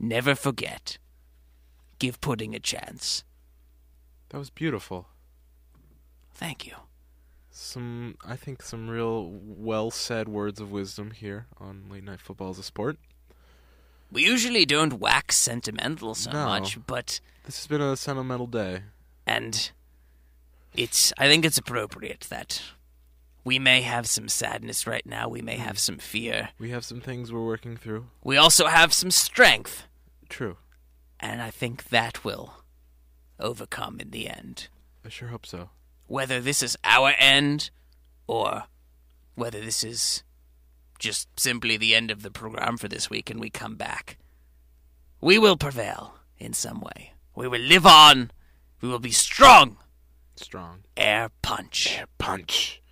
Never forget. Give pudding a chance. That was beautiful. Thank you. I think some real well-said words of wisdom here on Late Night Football as a Sport. We usually don't wax sentimental so No. much, but... This has been a sentimental day. And I think it's appropriate that we may have some sadness right now, we may have some fear. We have some things we're working through. We also have some strength. True. And I think that will overcome in the end. I sure hope so. Whether this is our end, or whether this is just simply the end of the program for this week and we come back, we will prevail in some way. We will live on. We will be strong. Strong. Air punch. Air punch.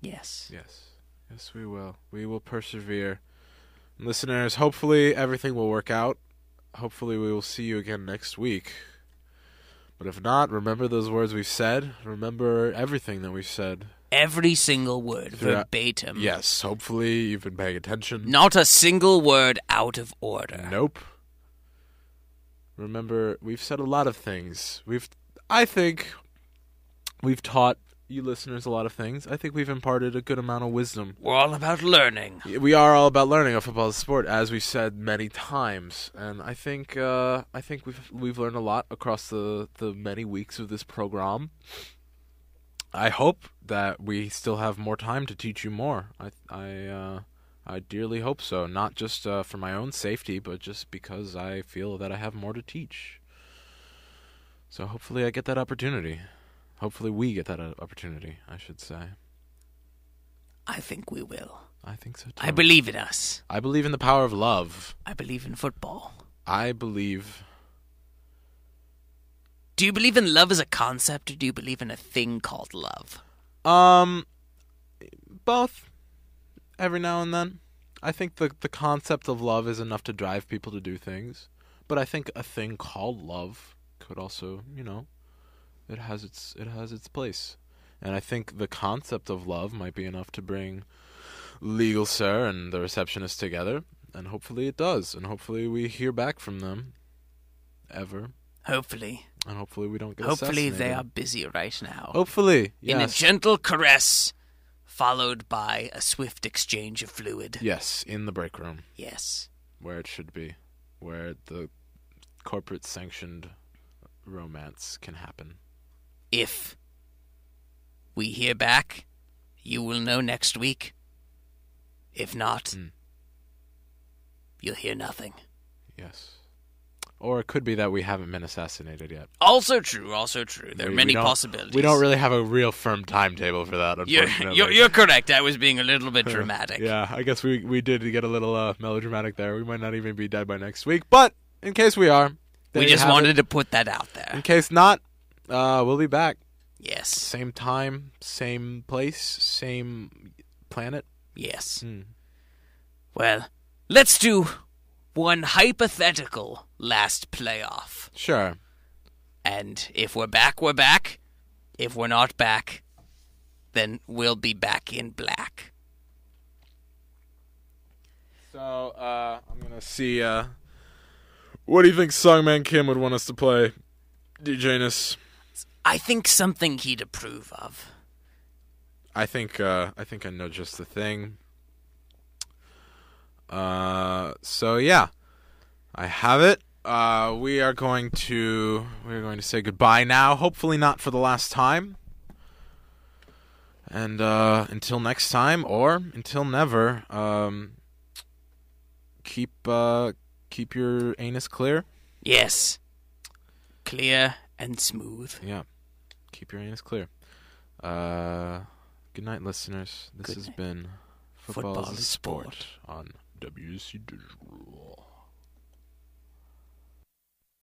Yes. Yes, we will. We will persevere. Listeners, hopefully everything will work out. Hopefully we will see you again next week. But if not, remember those words we've said. Remember everything that we've said. Every single word, verbatim. Yes, hopefully you've been paying attention. Not a single word out of order. Nope. Remember, we've said a lot of things. I think we've taught you listeners a lot of things. I think we've imparted a good amount of wisdom. We're all about learning. We are all about learning. A football is a sport, as we've said many times, and I think we've learned a lot across the many weeks of this program. I hope that we still have more time to teach you more. I dearly hope so. Not just for my own safety, but just because I feel that I have more to teach. So hopefully I get that opportunity. Hopefully we get that opportunity, I should say. I think we will. I think so too. I believe in us. I believe in the power of love. I believe in football. I believe... Do you believe in love as a concept, or do you believe in a thing called love? Both. Every now and then. I think the concept of love is enough to drive people to do things. But I think a thing called love could also, it has its place. And I think the concept of love might be enough to bring Legal Sir and the receptionist together. And hopefully it does. And hopefully we hear back from them. Ever. Hopefully. And hopefully we don't get Hopefully assassinated. they are busy right now. Hopefully, yes. In a gentle caress, followed by a swift exchange of fluid. Yes, in the break room. Yes. Where it should be. Where the corporate-sanctioned romance can happen. If we hear back, you will know next week. If not, you'll hear nothing. Yes. Or it could be that we haven't been assassinated yet. Also true. There are many possibilities. We don't really have a real firm timetable for that, unfortunately. You're correct. I was being a little bit dramatic. Yeah, I guess we did get a little melodramatic there. We might not even be dead by next week. But in case we are, we just wanted to put that out there. In case not, we'll be back. Yes. Same time, same place, same planet. Yes. Well, let's do one hypothetical last playoff. Sure. And if we're back, we're back. If we're not back, then we'll be back in black. So, I'm going to see, what do you think Songman Kim would want us to play, DJness? I think something he'd approve of. I think I know just the thing. So yeah, I have it. We are going to say goodbye now. Hopefully not for the last time. And until next time, or until never, keep your anus clear. Yes, clear and smooth. Yeah, keep your anus clear. Good night, listeners. This has been Football is a Sport on WC Digital.